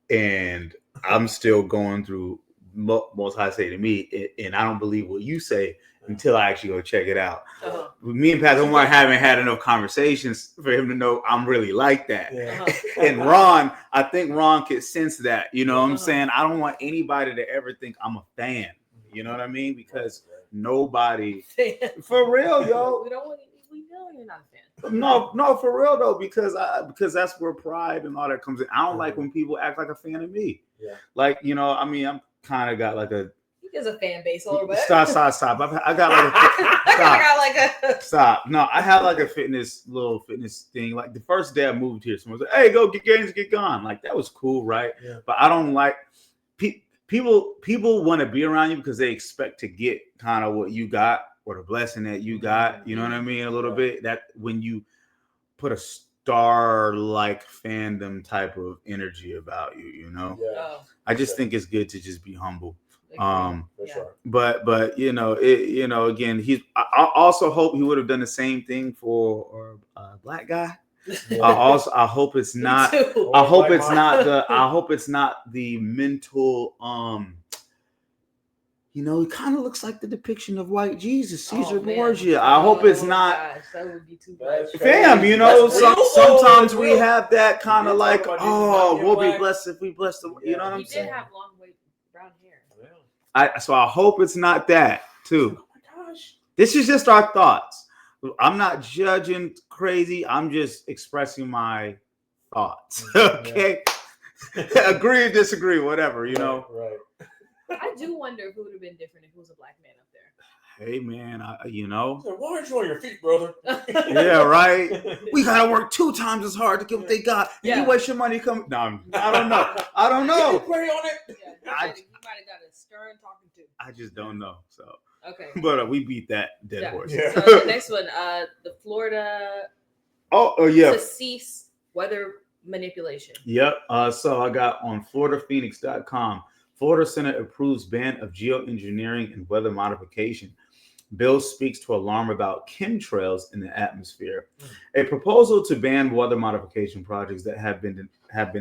And I'm still going through Most High say to me, and I don't believe what you say until I actually go check it out. Me and Pastor Omar haven't had enough conversations for him to know I'm really like that. And Ron, I think Ron could sense that. You know what I'm saying? I don't want anybody to ever think I'm a fan. You know what I mean? Because nobody, for real, yo. We don't want. We know you're not a fan. No, for real though, because that's where pride and all that comes in. I don't like when people act like a fan of me. Yeah. Like, you know, I mean, I'm kind of got like a. He has a fan base a little bit. Stop. I got like a. Stop. No, I had like a little fitness thing. Like the first day I moved here, someone was like, "Hey, go get games, get gone." Like that was cool, right? Yeah. But I don't like people want to be around you because they expect to get kind of what you got or the blessing that you got. You know what I mean? A little bit. That when you put a star-like fandom type of energy about you, you know. Yeah. I just think it's good to just be humble. For sure. But you know, again, I also hope he would have done the same thing for a black guy. Yeah. I hope it's not. I hope it's not the mental. You know, he kind of looks like the depiction of white Jesus, Caesar Borgia. I hope it's not. Gosh, that would be too much. Fam, you know, sometimes we have that kind of like, we'll be blessed if we bless the. You know what I'm saying? He did have long, brown hair. So I hope it's not that too. Oh my gosh. This is just our thoughts. I'm not judging crazy. I'm just expressing my thoughts. Okay. Agree or disagree, whatever, you know. Right. I do wonder if it would have been different if it was a black man up there. Hey man, you know. Why aren't you on your feet, brother? Yeah, right. We gotta work 2 times as hard to get what they got. You waste your money coming. No, I don't know. Pray on it. Yeah, you might have got a stern talking to. I just don't know. So okay, but we beat that dead horse. Yeah. So the next one, the Florida. Oh yeah. To cease weather manipulation. Yep. So I got on FloridaPhoenix.com. Florida Senate approves ban of geoengineering and weather modification. Bill speaks to alarm about chemtrails in the atmosphere. A proposal to ban weather modification projects that have been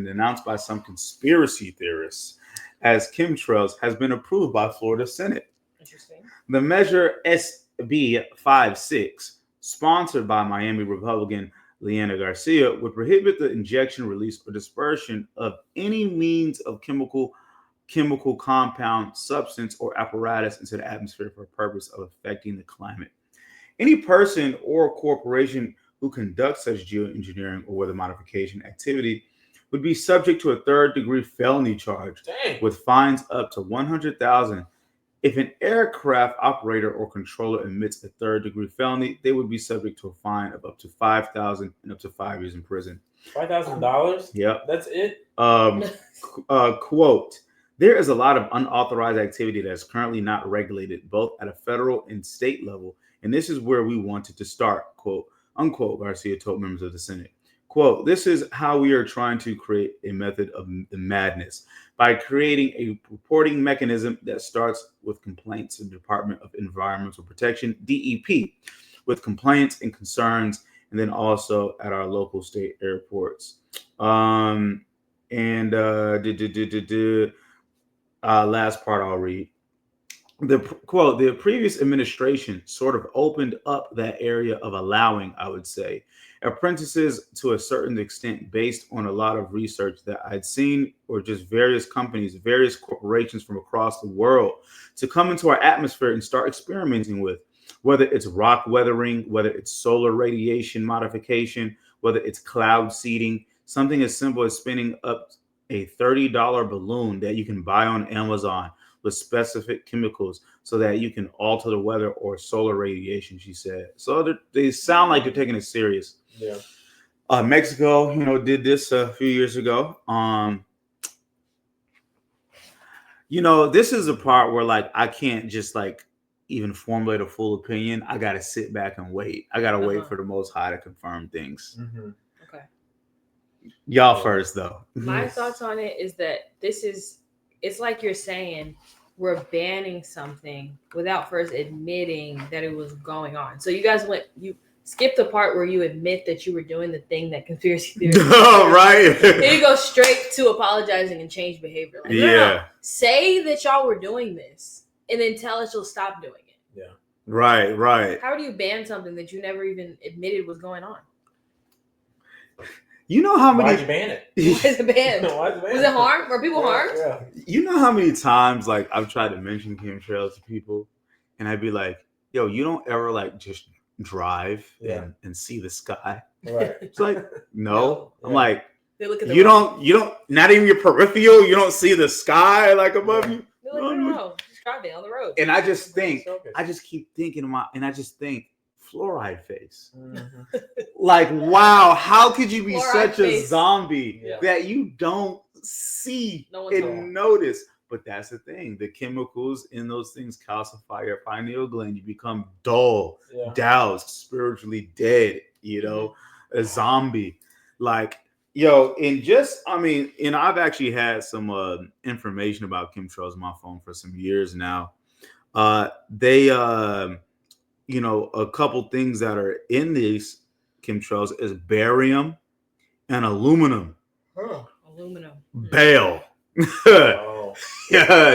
denounced by some conspiracy theorists as chemtrails has been approved by Florida Senate. Interesting. The measure SB 56, sponsored by Miami Republican Leanna Garcia, would prohibit the injection, release, or dispersion of any means of chemical compound, substance, or apparatus into the atmosphere for the purpose of affecting the climate. Any person or corporation who conducts such geoengineering or weather modification activity would be subject to a 3rd-degree felony charge with fines up to $100,000. If an aircraft operator or controller admits a 3rd-degree felony, they would be subject to a fine of up to $5,000 and up to 5 years in prison. $5,000? Yep. That's it? Quote, there is a lot of unauthorized activity that is currently not regulated, both at a federal and state level, and this is where we wanted to start, quote, unquote, Garcia told members of the Senate. Quote, this is how we are trying to create a method of the madness by creating a reporting mechanism that starts with complaints to the Department of Environmental Protection, DEP, with complaints and concerns, and then also at our local state airports. Last part I'll read. The quote, the previous administration sort of opened up that area of allowing, I would say, apprentices to a certain extent based on a lot of research that I'd seen, or just various companies, various corporations from across the world to come into our atmosphere and start experimenting with, whether it's rock weathering, whether it's solar radiation modification, whether it's cloud seeding, something as simple as spinning up a $30 balloon that you can buy on Amazon with specific chemicals so that you can alter the weather or solar radiation, she said. So they sound like they're taking it serious. Yeah. Mexico, did this a few years ago. This is a part where I can't just even formulate a full opinion. I got to sit back and wait. I got to wait for the Most High to confirm things. Mm-hmm. Okay. Y'all first, though. My thoughts on it is that it's like you're saying we're banning something without first admitting that it was going on. So you skipped the part where you admit that you were doing the thing that conspiracy theories. Oh, right. Then you go straight to apologizing and change behavior. No. Say that y'all were doing this and then tell us you'll stop doing it. Yeah. Right. How do you ban something that you never even admitted was going on? You know how many? Why'd you ban it? Why is it banned? Why'd you ban Was it harmed? Were people harmed? Yeah. You know how many times like I've tried to mention chemtrails to people, and I'd be like, "Yo, you don't ever like just drive and see the sky." Right. It's like, no. Yeah. I'm like, They look at the you road. don't, not even your peripheral. You don't see the sky like above you. They're like, no, just driving on the road. And I just keep thinking and I just think, fluoride face. Mm-hmm. Like, wow, how could you be Fluoride such face. a zombie Yeah. that you don't see No one's and wrong. notice? But that's the thing. The chemicals in those things calcify your pineal gland. You become dull, doused, spiritually dead, you know, a zombie. Like, yo, and I've actually had some information about chemtrails on my phone for some years now. They a couple things that are in these chemtrails is barium and aluminum. Aluminum. Bale. Yeah,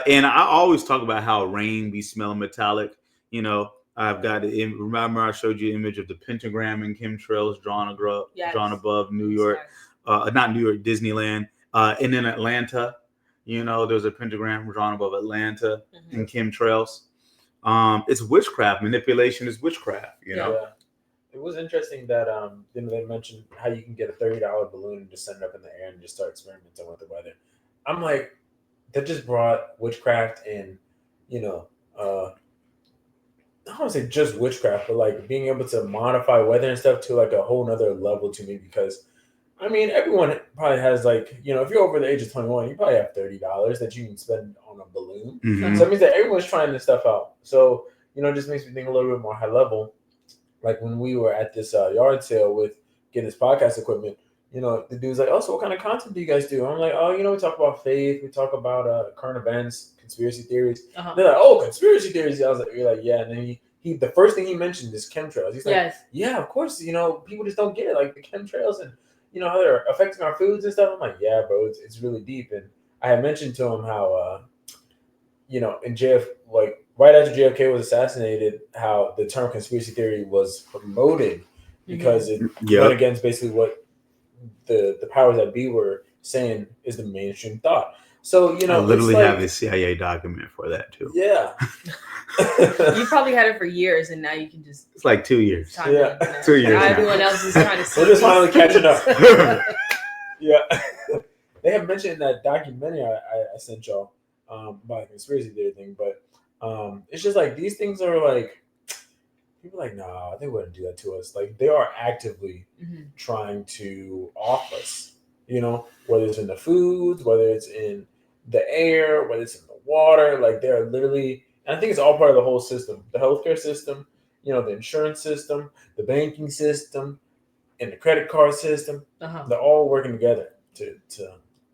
and I always talk about how rain be smelling metallic. I've got remember I showed you an image of the pentagram in chemtrails drawn above New York, not New York, Disneyland, and in Atlanta. There's a pentagram drawn above Atlanta in chemtrails. It's witchcraft. Manipulation is witchcraft. Yeah. It was interesting that they mentioned how you can get a $30 balloon and just send it up in the air and just start experimenting with the weather. I'm like, that just brought witchcraft and I don't want to say just witchcraft, but like being able to modify weather and stuff to like a whole nother level to me, because everyone probably has like, if you're over the age of 21, you probably have $30 that you can spend on a balloon. Mm-hmm. So it means that everyone's trying this stuff out. So, it just makes me think a little bit more high level. Like when we were at this yard sale with getting this podcast equipment, the dude's like, "Oh, so what kind of content do you guys do?" I'm like, "Oh, we talk about faith, we talk about current events, conspiracy theories." They're like, "Oh, conspiracy theories." I was like, "You're like, yeah." And then he the first thing he mentioned is chemtrails. He's like, "Yeah, of course. People just don't get it, like the chemtrails and how they're affecting our foods and stuff." I'm like, "Yeah, bro, it's really deep." And I had mentioned to him how, in right after JFK was assassinated, how the term conspiracy theory was promoted because it went against basically what the powers that be were saying is the mainstream thought. So, I literally have a CIA document for that too. Yeah. You probably had it for years, and now you can just... It's like 2 years. 2 years. Now everyone else is trying to see. We're just finally catching up. Yeah. They have mentioned that documentary I sent y'all about the conspiracy theory thing, but it's just like these things are like, people are like, nah, they wouldn't do that to us. Like they are actively trying to off us, whether it's in the foods, whether it's in the air, whether it's in the water. Like they're literally, and I think it's all part of the whole system, the healthcare system, the insurance system, the banking system, and the credit card system. They're all working together to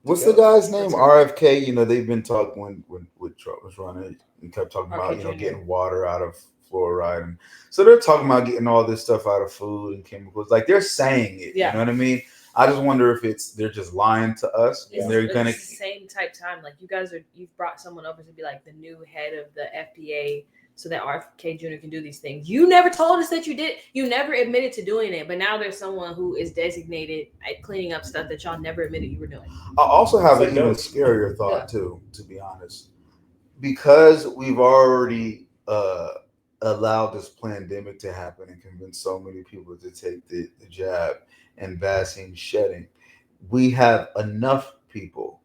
What's the guy's name? RFK. They've been talking when Trump was running and kept talking about getting water out of fluoride, and so they're talking about getting all this stuff out of food and chemicals. Like they're saying it. You know what I mean? I just wonder if they're just lying to us. It's, and they're it's gonna the same type time. Like you've brought someone over to be like the new head of the FDA, so that RFK Jr. can do these things. You never told us that you did. You never admitted to doing it, but now there's someone who is designated at cleaning up stuff that y'all never admitted you were doing. I also have an even scarier thought too, to be honest, because we've already allowed this pandemic to happen and convinced so many people to take the jab and vaccine shedding. We have enough people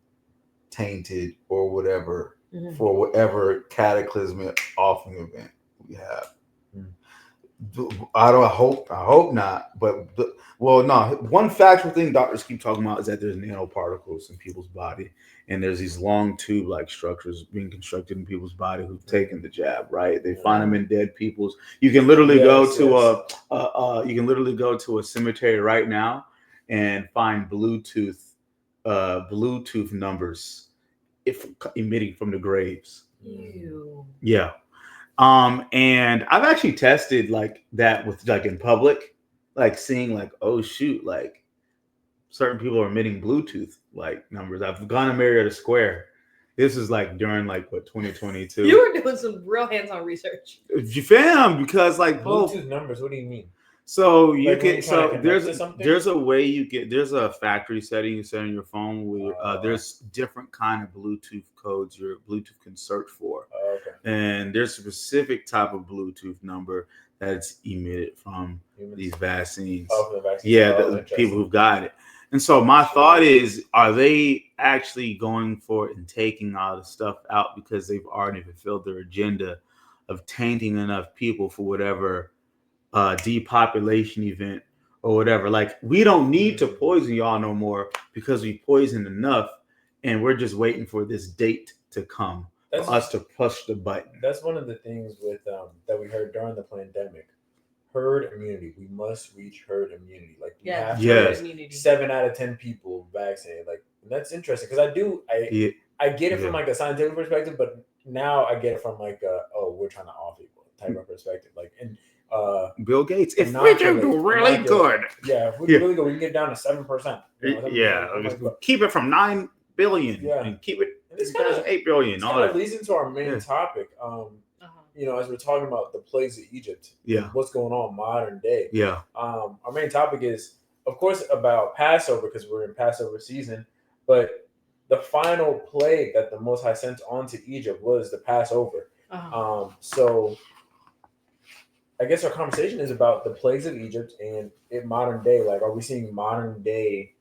tainted or whatever for whatever cataclysmic offing event we have. I hope not. But no. One factual thing doctors keep talking about is that there's nanoparticles in people's body, and there's these long tube-like structures being constructed in people's body who've taken the jab. Right? They find them in dead people's. You can literally go to a cemetery right now and find Bluetooth numbers emitting from the graves. Ew. Yeah. And I've actually tested like that with like in public, like seeing like, oh shoot, like certain people are emitting Bluetooth like numbers. I've gone to Marietta Square. This is like during like 2022. You were doing some real hands-on research. You fam, because like Bluetooth numbers, what do you mean? So you Like when can you're trying to so connect to something? there's a way you get there's a factory setting you set on your phone where Oh. there's different kind of Bluetooth codes your Bluetooth can search for, Okay. and there's a specific type of Bluetooth number that's emitted from Humans. these vaccines. Oh, the vaccines. Yeah, Oh, the interesting. people who've got it. And so my thought is, are they actually going for it and taking all the stuff out because they've already fulfilled their agenda of tainting enough people for whatever depopulation event or whatever? Like, we don't need to poison y'all no more because we poisoned enough, and we're just waiting for this date to come for us to push the button. That's one of the things with that we heard during the pandemic. Herd immunity. We must reach herd immunity. Like we have to Yes. get 7 out of 10 people vaccinated. Like, and that's interesting because I get it from like a scientific perspective, but now I get it from like we're trying to off people type of perspective. Like, and Bill Gates, if we do really good, yeah, if we do really good, we can get down to 7%. Keep it from 9 billion and keep it this kind of 8 billion. This kind of leads into our main topic. As we're talking about the plagues of Egypt, what's going on modern day. Our main topic is, of course, about Passover because we're in Passover season, but the final plague that the Most High sent onto Egypt was the Passover. So I guess our conversation is about the plagues of Egypt and in modern day. Like, are we seeing modern day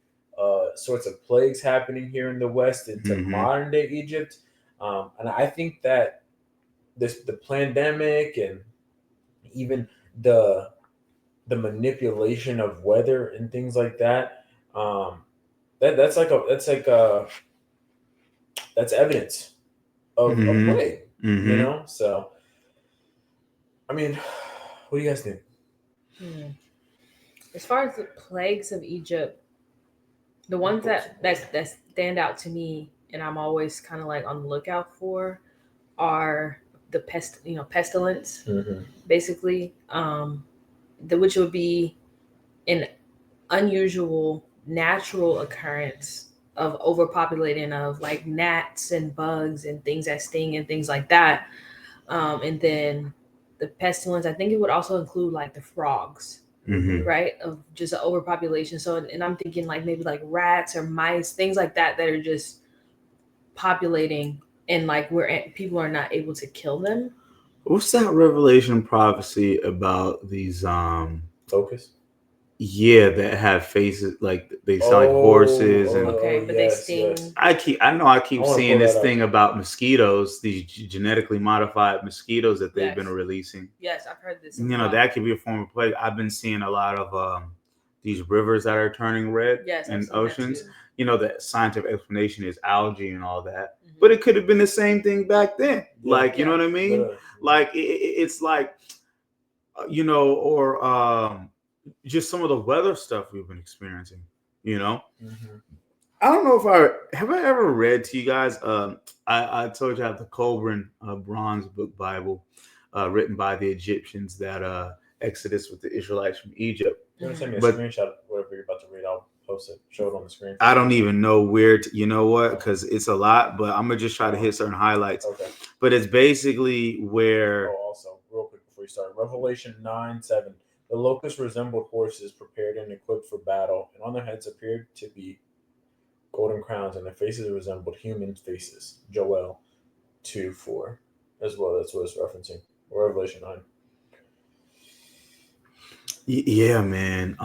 sorts of plagues happening here in the West into modern day Egypt? And I think that the pandemic and even the manipulation of weather and things like that, that's evidence of a plague, you know? So, I mean, what do you guys think? As far as the plagues of Egypt, the ones that stand out to me and I'm always kind of like on the lookout for are the pestilence, basically, which would be an unusual natural occurrence of overpopulating of like gnats and bugs and things that sting and things like that. And then the pestilence, I think it would also include like the frogs, right? Of just an overpopulation. So, and I'm thinking like maybe like rats or mice, things like that are just populating and like people are not able to kill them. What's that Revelation prophecy about these locusts? Yeah, that have faces like they sound like horses and they sting. I keep seeing this thing about mosquitoes, these genetically modified mosquitoes that they've been releasing. Yes, I've heard this. That could be a form of plague. I've been seeing a lot of these rivers that are turning red and oceans. The scientific explanation is algae and all that. But it could have been the same thing back then. You know what I mean? Like it's like, or just some of the weather stuff we've been experiencing, I don't know if I ever read to you guys. I told you I have the Colburn Bronze Book Bible written by the Egyptians that Exodus with the Israelites from Egypt. You want to send me a screenshot of whatever you're about to read? I'll post it, show it on the screen. I don't even know where to, because it's a lot, but I'm going to just try to hit certain highlights. Okay. But it's basically where... also, real quick before you start, Revelation 9:7. The locusts resembled horses prepared and equipped for battle, and on their heads appeared to be golden crowns, and their faces resembled human faces. Joel 2:4 as well. That's what it's referencing. Revelation 9. Yeah, man.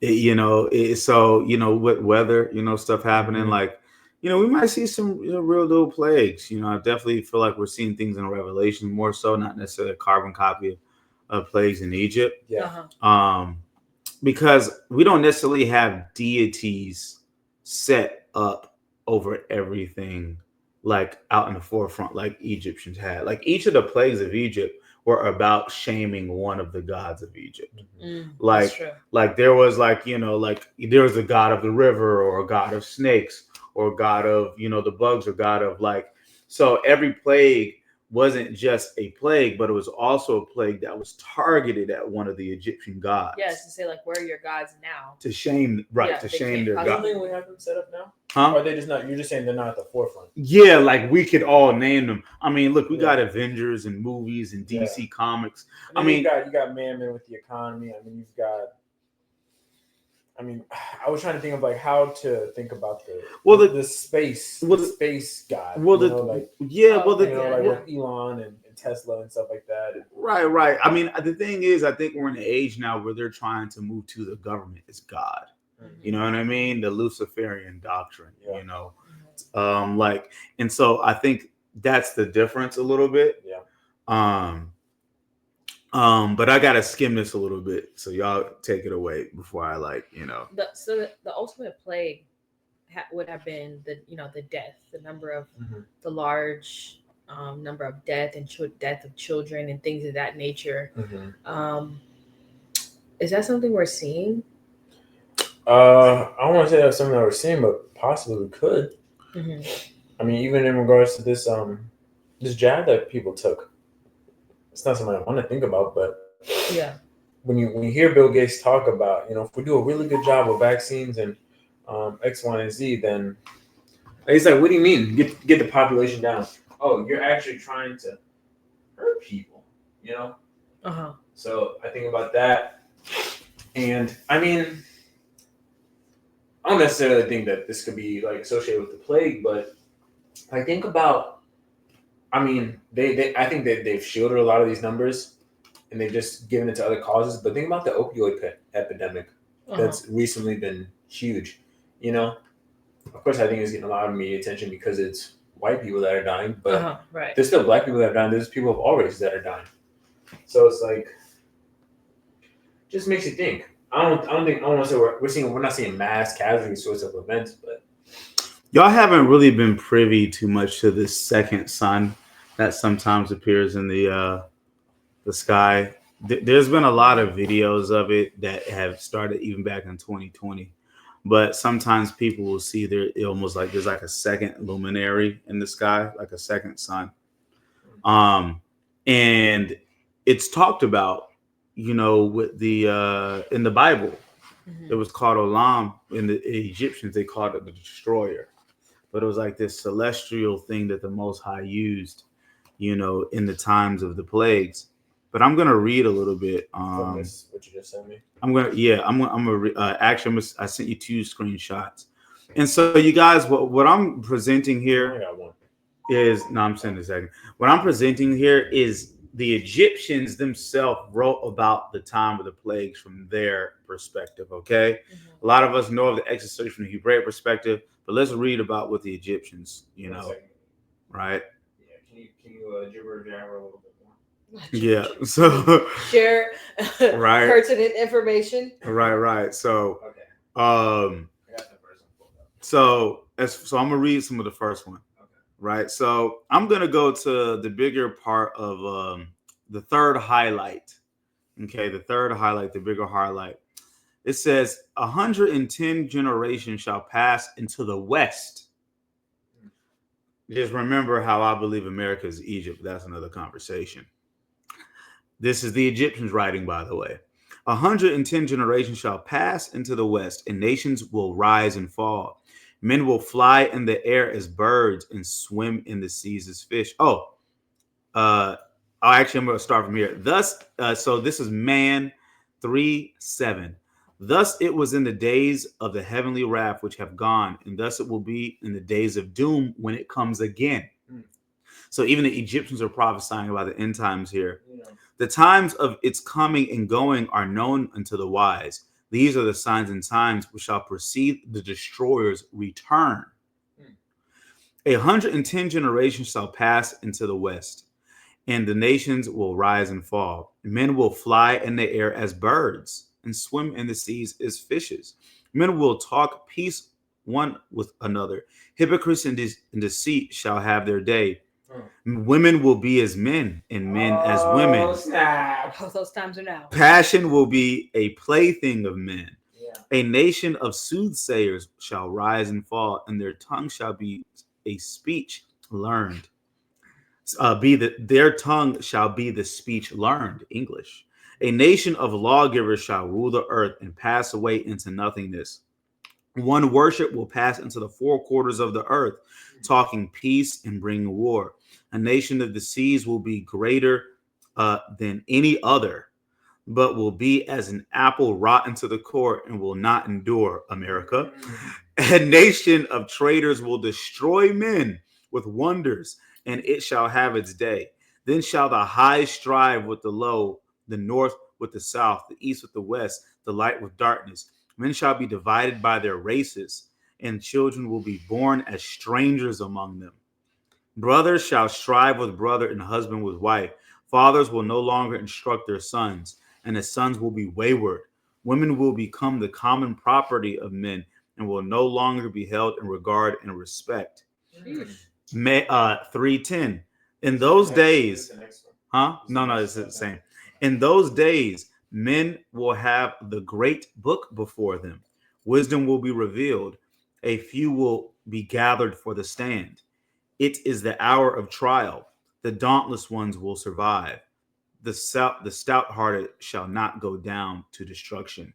With weather, stuff happening, like, we might see some real little plagues. I definitely feel like we're seeing things in Revelation more so, not necessarily a carbon copy of plagues in Egypt. Because we don't necessarily have deities set up over everything, like out in the forefront, like Egyptians had. Like each of the plagues of Egypt were about shaming one of the gods of Egypt. Like there was there was a god of the river, or a god of snakes, or a god of the bugs, or god of so every plague wasn't just a plague, but it was also a plague that was targeted at one of the Egyptian gods. Yes, to say like, where are your gods now? To shame, to shame their God. god. Do you think we have them set up now? Huh? Or are they just not? You're just saying they're not at the forefront. Yeah, like we could all name them. I mean, look, we got Avengers and movies and DC Comics. I mean, you got Mammon with the economy. I mean, you've got. I mean, I was trying to think of like how to think about the space guy. Well, like Elon and Tesla and stuff like that. Right. I mean, the thing is, I think we're in an age now where they're trying to move to the government as God. Mm-hmm. You know what I mean? The Luciferian doctrine. Yeah. You know, and so I think that's the difference a little bit. Yeah. But I gotta skim this a little bit, so y'all take it away before I The ultimate plague would have been the death, the number of the large number of death and death of children and things of that nature. Mm-hmm. Is that something we're seeing? I don't want to say that's something that we're seeing, but possibly we could. Mm-hmm. I mean, even in regards to this jab that people took. It's not something I want to think about, but when you hear Bill Gates talk about, if we do a really good job with vaccines and X, Y, and Z, then he's like, what do you mean? Get the population down? Oh, you're actually trying to hurt people, So I think about that, and I mean, I don't necessarily think that this could be like associated with the plague, but I think about. I mean, I think that they've shielded a lot of these numbers, and they've just given it to other causes. But think about the opioid epidemic that's recently been huge. Of course, I think it's getting a lot of media attention because it's white people that are dying, but there's still black people that are dying. There's people of all races that are dying. So it's like, just makes you think. I don't want to say we're not seeing mass casualty sorts of events, but y'all haven't really been privy too much to this second sun that sometimes appears in the sky. There's been a lot of videos of it that have started even back in 2020, but sometimes people will see almost like there's like a second luminary in the sky, like a second sun. And it's talked about, with the in the Bible. Mm-hmm. It was called Olam. In the Egyptians, they called it the destroyer. But it was like this celestial thing that the Most High used, in the times of the plagues. But I'm gonna read a little bit. From this, what you just sent me. I sent you 2 screenshots, and so you guys, what I'm presenting here I'm saying a second. What I'm presenting here is the Egyptians themselves wrote about the time of the plagues from their perspective. Okay, a lot of us know of the Exodus from the Hebraic perspective. But let's read about what the Egyptians, right? Yeah, can you gibber jabber a little bit more? Yeah, so share pertinent information. Right. So, okay. I got the first one pulled up. So I'm gonna read some of the first one. Okay. Right. So I'm gonna go to the bigger part of the third highlight. Okay, the third highlight, the bigger highlight. It says 110 generations shall pass into the west. Just remember how I believe America is Egypt. That's another conversation. This is the Egyptians writing, by the way. 110 generations shall pass into the west, and nations will rise and fall. Men will fly in the air as birds and swim in the seas as fish. I'm going to start from here. Thus, so this is Man 3:7. Thus it was in the days of the heavenly wrath which have gone, and thus it will be in the days of doom when it comes again. So even the Egyptians are prophesying about the end times here. Yeah. The times of its coming and going are known unto the wise. These are the signs and times which shall precede the destroyer's return. 110 generations shall pass into the west, and the nations will rise and fall. Men will fly in the air as birds and swim in the seas as fishes. Men will talk peace one with another. Hypocrites and deceit shall have their day. Women will be as men, and men as women. Snap. Those times are now. Passion will be a plaything of men. Yeah. A nation of soothsayers shall rise and fall, and their tongue shall be a speech learned. Their tongue shall be the speech learned, English. A nation of lawgivers shall rule the earth and pass away into nothingness. One worship will pass into the four quarters of the earth, talking peace and bringing war. A nation of the seas will be greater than any other, but will be as an apple rotten to the core and will not endure, America. A nation of traders will destroy men with wonders, and it shall have its day. Then shall the high strive with the low, the north with the south, the east with the west, the light with darkness. Men shall be divided by their races, and children will be born as strangers among them. Brothers shall strive with brother, and husband with wife. Fathers will no longer instruct their sons, and the sons will be wayward. Women will become the common property of men, and will no longer be held in regard and respect. 3:10. In those days, No, it's the same. In those days, men will have the great book before them. Wisdom will be revealed. A few will be gathered for the stand. It is the hour of trial. The dauntless ones will survive. The stout-hearted shall not go down to destruction.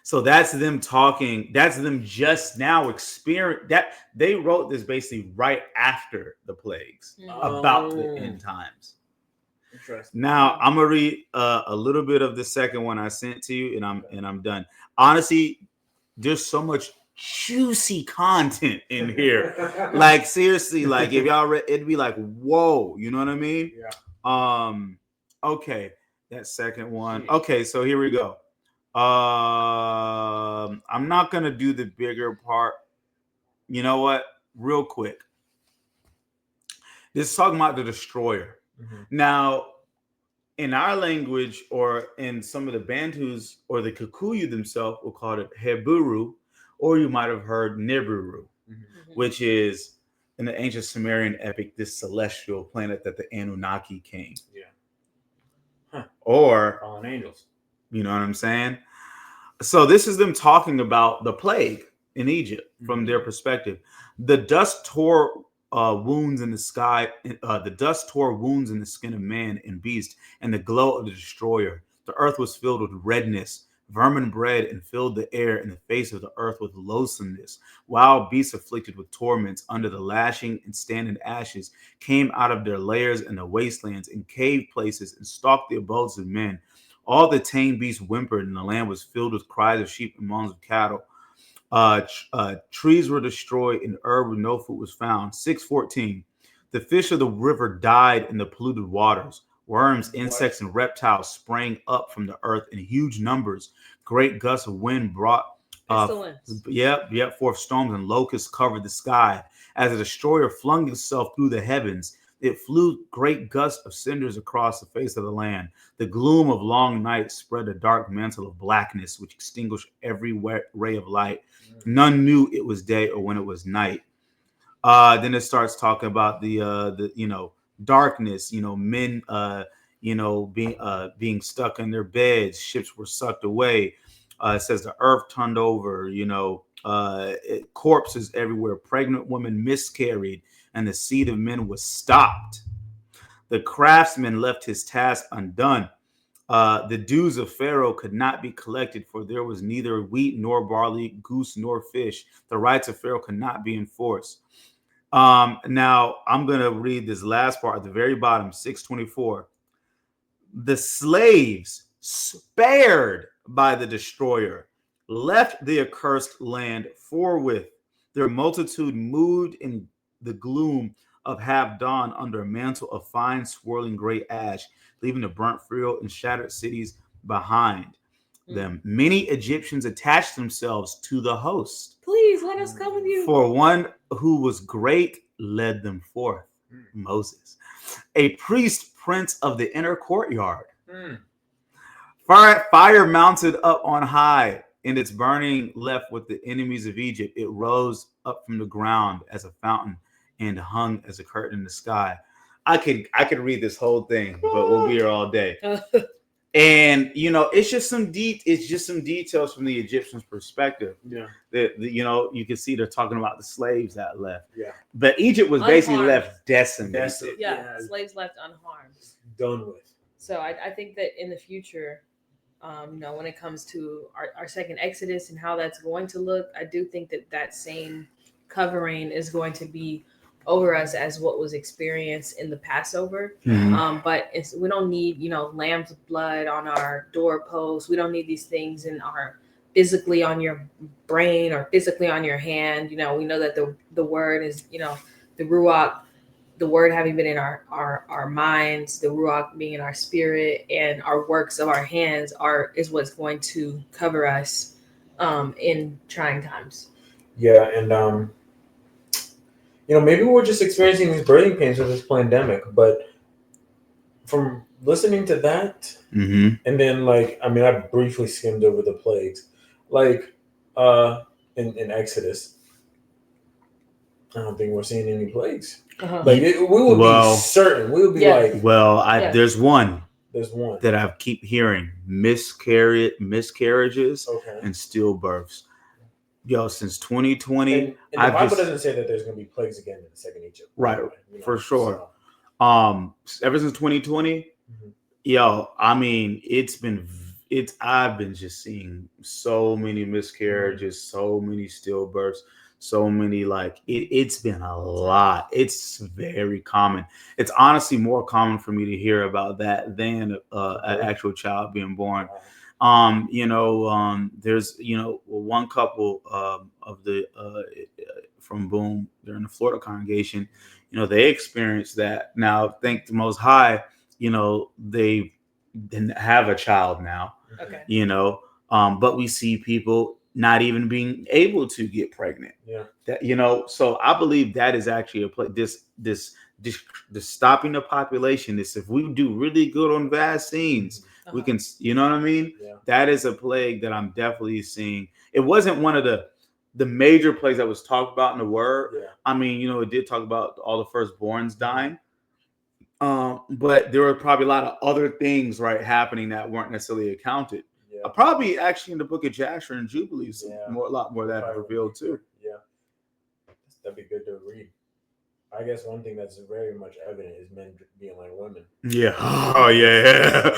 So that's them talking. That's them just now experience that they wrote this basically right after the plagues about the end times. Interesting. Now I'm gonna read a little bit of the second one I sent to you, and I'm done. Honestly, there's so much juicy content in here. Like seriously, like if y'all read, it'd be like, whoa, you know what I mean? Yeah. Okay, that second one. Okay, so here we go. I'm not gonna do the bigger part. You know what? Real quick. This is talking about the destroyer. Mm-hmm. Now, in our language, or in some of the Bantus or the Kikuyu themselves, will call it Hebrew, or you might have heard Nibiru, which is in the ancient Sumerian epic, this celestial planet that the Anunnaki came. Yeah. Huh. Or fallen angels. You know what I'm saying? So this is them talking about the plague in Egypt from their perspective. The dust tore wounds in the sky. The dust tore wounds in the skin of man and beast, and the glow of the destroyer. The earth was filled with redness. Vermin bred and filled the air, and the face of the earth with loathsomeness. Wild beasts afflicted with torments under the lashing and standing ashes came out of their lairs in the wastelands and cave places and stalked the abodes of men. All the tame beasts whimpered, and the land was filled with cries of sheep and moans of cattle. Trees were destroyed, and herb with no food was found. 6:14. The fish of the river died in the polluted waters. Worms, insects, and reptiles sprang up from the earth in huge numbers. Great gusts of wind brought forth storms, and locusts covered the sky. As the destroyer flung itself through the heavens, it flew great gusts of cinders across the face of the land. The gloom of long night spread a dark mantle of blackness, which extinguished every ray of light. None knew it was day or when it was night. Then it starts talking about the darkness. Men being stuck in their beds. Ships were sucked away. It says the earth turned over. Corpses everywhere. Pregnant women miscarried, and the seed of men was stopped. The craftsman left his task undone. The dues of Pharaoh could not be collected, for there was neither wheat nor barley, goose nor fish. The rights of Pharaoh could not be enforced. Now I'm going to read this last part at the very bottom, 6:24. The slaves spared by the destroyer left the accursed land forthwith. Their multitude moved in the gloom of half dawn under a mantle of fine swirling gray ash, leaving the burnt field and shattered cities behind them. Many Egyptians attached themselves to the host. Please let us come with you. For one who was great led them forth, Moses, a priest, prince of the inner courtyard. Fire mounted up on high, and its burning left with the enemies of Egypt. It rose up from the ground as a fountain and hung as a curtain in the sky. I could read this whole thing, but we'll be here all day. And it's just some details from the Egyptians' perspective. Yeah, that you can see they're talking about the slaves that left. Yeah, but Egypt was basically left decimated. Yeah, slaves left unharmed, done with. So I think that in the future, When it comes to our second Exodus and how that's going to look, I do think that same covering is going to be over us as what was experienced in the Passover. Mhm. But we don't need, lamb's blood on our doorposts. We don't need these things in our physically on your brain or physically on your hand. We know that the word is, the ruach, the word having been in our minds, the ruach being in our spirit, and our works of our hands is what's going to cover us in trying times. Yeah, and maybe we're just experiencing these birthing pains with this pandemic, but from listening to that, and then I briefly skimmed over the plagues, in Exodus, I don't think we're seeing any plagues. We would be certain. We would be there's one there's one that I keep hearing: miscarriages and stillbirths. Yo, since 2020, and the Bible doesn't say that there's going to be plagues again in the second Egypt. Right, for sure. So. Ever since 2020, yo, I mean, I've been just seeing so many miscarriages, so many stillbirths, so many, it's been a lot. It's very common. It's honestly more common for me to hear about that than an actual child being born. There's one couple of the from Boom, they're in the Florida congregation. They experienced that. Now, thank the Most High, they didn't have a child now. Okay. But we see people not even being able to get pregnant. Yeah. That so I believe that is actually a play. This stopping the population. This, if we do really good on vaccines, we can. You know what I mean? Yeah. That is a plague that I'm definitely seeing. It wasn't one of the major plagues that was talked about in the Word. Yeah. I mean, it did talk about all the firstborns dying. But there were probably a lot of other things, right, happening that weren't necessarily accounted. Yeah. Probably actually in the book of Jasher and Jubilees, a lot more that revealed too. Yeah, that'd be good to read. I guess one thing that's very much evident is men being like women. Yeah. Oh yeah.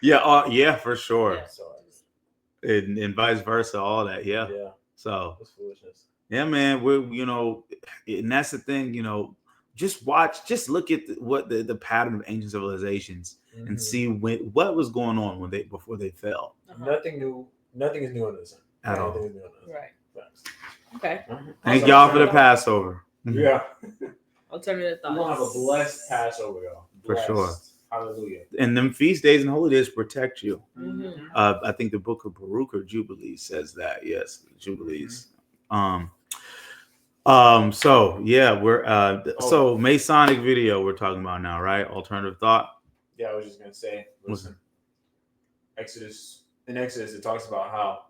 Yeah, for sure. Yeah, so and vice versa, all that. Yeah. Yeah. So that's foolishness. Yeah, man. We're and that's the thing. Just look at what the pattern of ancient civilizations and see what was going on before they fell. Nothing new. Nothing is new under the sun. At all. Nothing is new under the sun. Right. Facts. Okay. Thank y'all for the Passover. Yeah. Alternative thoughts. We're gonna have a blessed Passover, y'all. For sure. Hallelujah. And them feast days and holy days protect you. Mm-hmm. I think the book of Baruch or Jubilees says that. Yes, Jubilees. So yeah, we're so Masonic video we're talking about now, right? Alternative thought. Yeah, I was just gonna say, listen, in Exodus it talks about how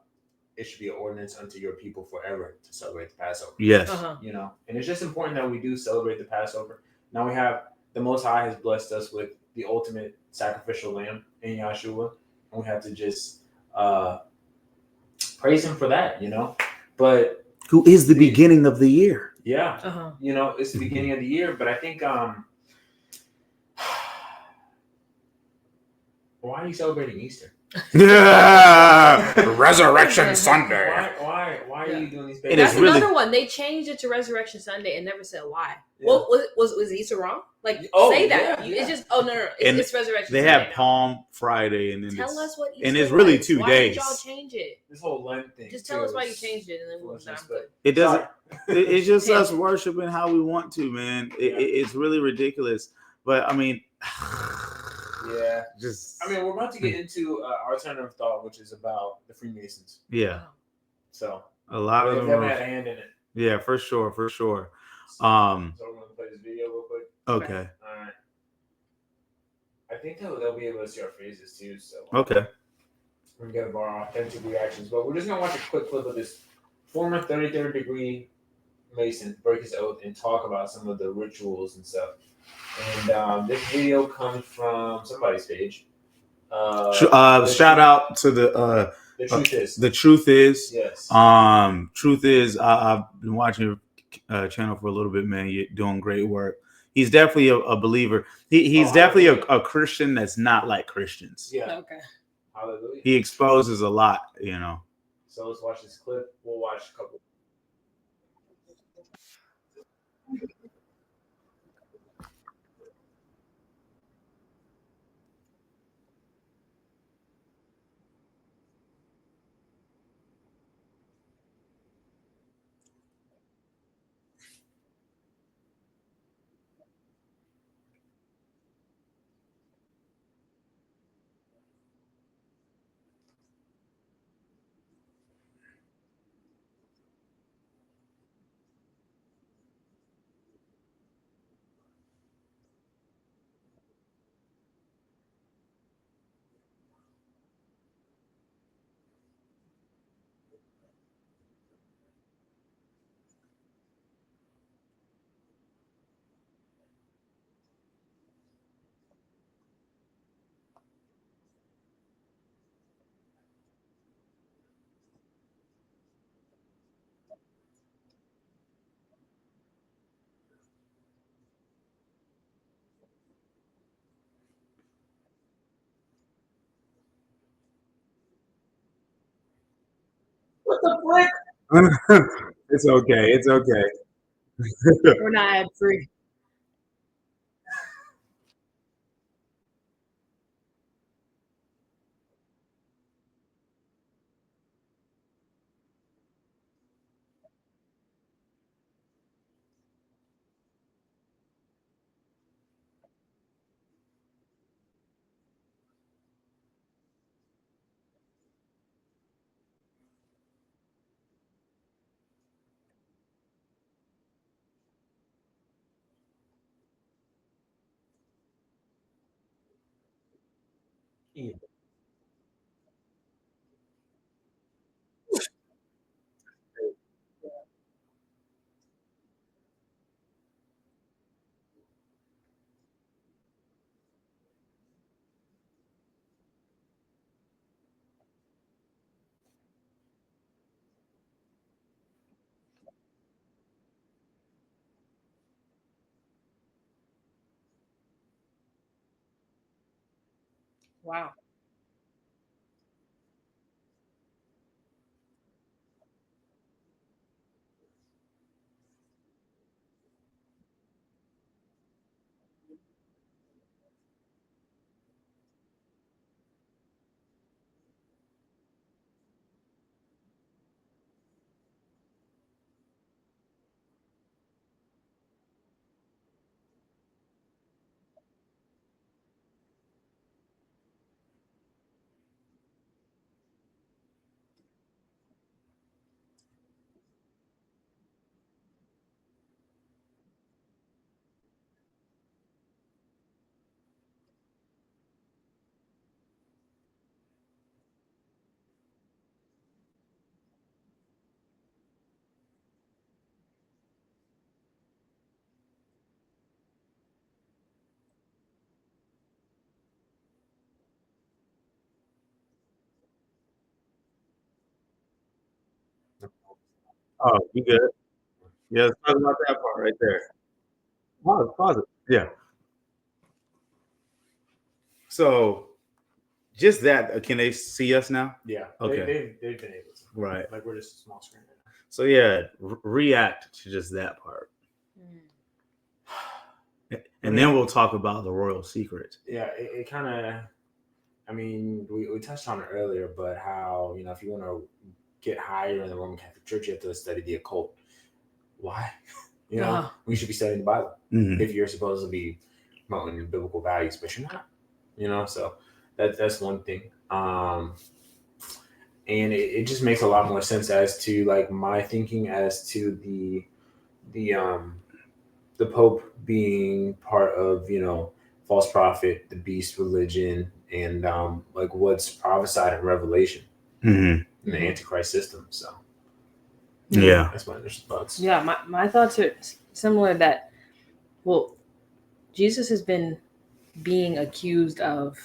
it should be an ordinance unto your people forever to celebrate the Passover. Yes. And it's just important that we do celebrate the Passover. Now we have the Most High has blessed us with the ultimate sacrificial lamb in Yahshua, and we have to just praise him for that, But who is the beginning of the year? Yeah. It's the beginning of the year, but I think why are you celebrating Easter? Resurrection Sunday. Why are you doing these? That's another one. They changed it to Resurrection Sunday and never said why. Yeah. Well, was Easter wrong? Say that. It's just no. It's Resurrection. They have Palm Friday, and then tell us what Easter and it's really was. 2 why days. Why did y'all change it? This whole Lent thing. Just tell us why you changed it, and then we'll I'm good. It doesn't. It's just us worshiping how we want to, man. It's really ridiculous. But I mean. Yeah, we're about to get into our alternative thought, which is about the Freemasons. Yeah, so a lot of them had a hand in it. Yeah, for sure. So we're gonna play this video real quick. Okay. All right. I think they'll be able to see our faces too. So okay. We're gonna get our authentic reactions, but we're just gonna watch a quick clip of this former 33rd degree Mason break his oath and talk about some of the rituals and stuff. And this video comes from somebody's page. Shout out to the truth is. The truth is. Yes. Truth is. I've been watching your channel for a little bit, man. You're doing great work. He's definitely a believer. He's definitely a Christian that's not like Christians. Yeah. Okay. Hallelujah. He exposes a lot, you know. So let's watch this clip. We'll watch a couple. What the frick? It's okay. It's okay. We're not ad free. Yeah. Wow. Oh, you good? Yeah, let's talk about that part right there. Pause it. Yeah. So just that. Can they see us now? Yeah. Okay. They've been able to. Right. Like we're just a small screen right now. So yeah, react to just that part, and then we'll talk about the royal secret. Yeah, it kind of. I mean, we touched on it earlier, but how, if you want to get higher in the Roman Catholic Church, you have to study the occult. Why? We should be studying the Bible if you're supposed to be promoting biblical values, but you're not. So that's one thing. And it just makes a lot more sense as to like my thinking as to the Pope being part of false prophet, the beast religion, and like what's prophesied in Revelation in the Antichrist system. So yeah, that's my initial thoughts. Yeah, my thoughts are similar. That Jesus has been being accused of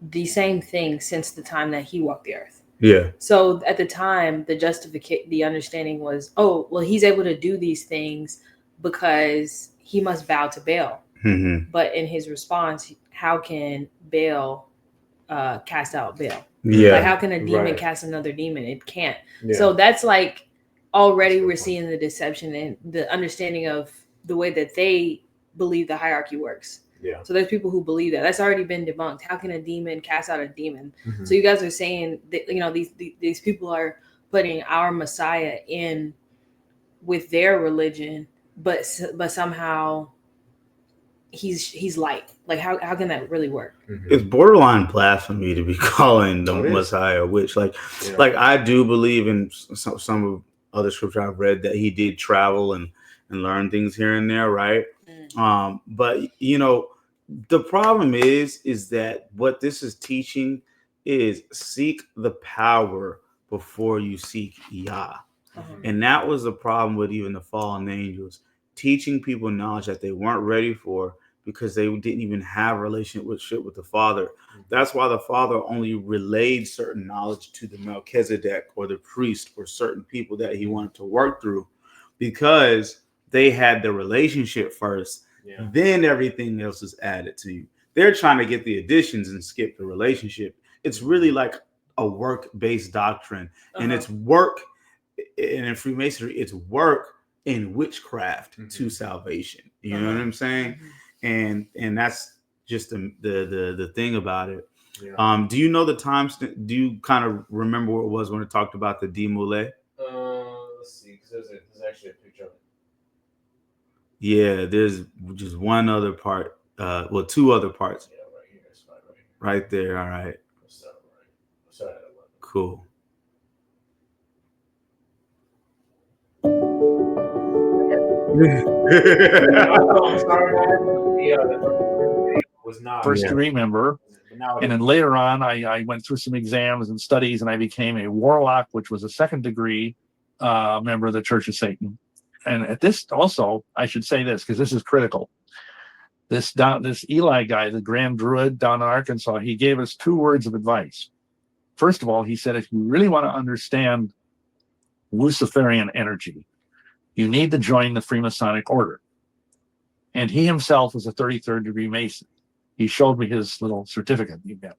the same thing since the time that he walked the earth. Yeah. So at the time, the understanding was, oh, well, he's able to do these things because he must bow to Baal. But in his response, how can Baal cast out Baal? Yeah. Like, how can a demon cast another demon? It can't. So that's like already we're seeing the deception and the understanding of the way that they believe the hierarchy works. Yeah. So there's people who believe that. That's already been debunked. How can a demon cast out a demon? So you guys are saying that, you know, these people are putting our Messiah in with their religion, but somehow he's light. Like, how can that really work? It's borderline blasphemy to be calling the Messiah a witch. Like I do believe in some of other scripture I've read that he did travel and learn things here and there, right? But you know, the problem is that what this is teaching is seek the power before you seek Yah. And that was the problem with even the fallen angels, teaching people knowledge that they weren't ready for because they didn't even have a relationship with the Father. That's why the Father only relayed certain knowledge to the Melchizedek or the priest or certain people that he wanted to work through, because they had the relationship first. Then everything else is added to you. They're trying to get the additions and skip the relationship. It's really like a work-based doctrine, and it's work. And in Freemasonry, it's work in witchcraft to salvation. You know what I'm saying? And that's just the thing about it. Do you know the times? Do you kind of remember what it was when it talked about the demole? Let's see, because there's actually a picture of it. Yeah, there's just one other part. Well, two other parts. Yeah, right here. It's right here. Right there. All right. Cool. Was not first degree member, and then later on I went through some exams and studies, and I became a warlock, which was a second degree member of the Church of Satan. And at this also, I should say this because this is critical. This Eli guy, the Grand Druid down in Arkansas, he gave us 2 words of advice. First of all, he said, if you really want to understand Luciferian energy, you need to join the Freemasonic order. And he himself was a 33rd degree Mason. He showed me his little certificate he got.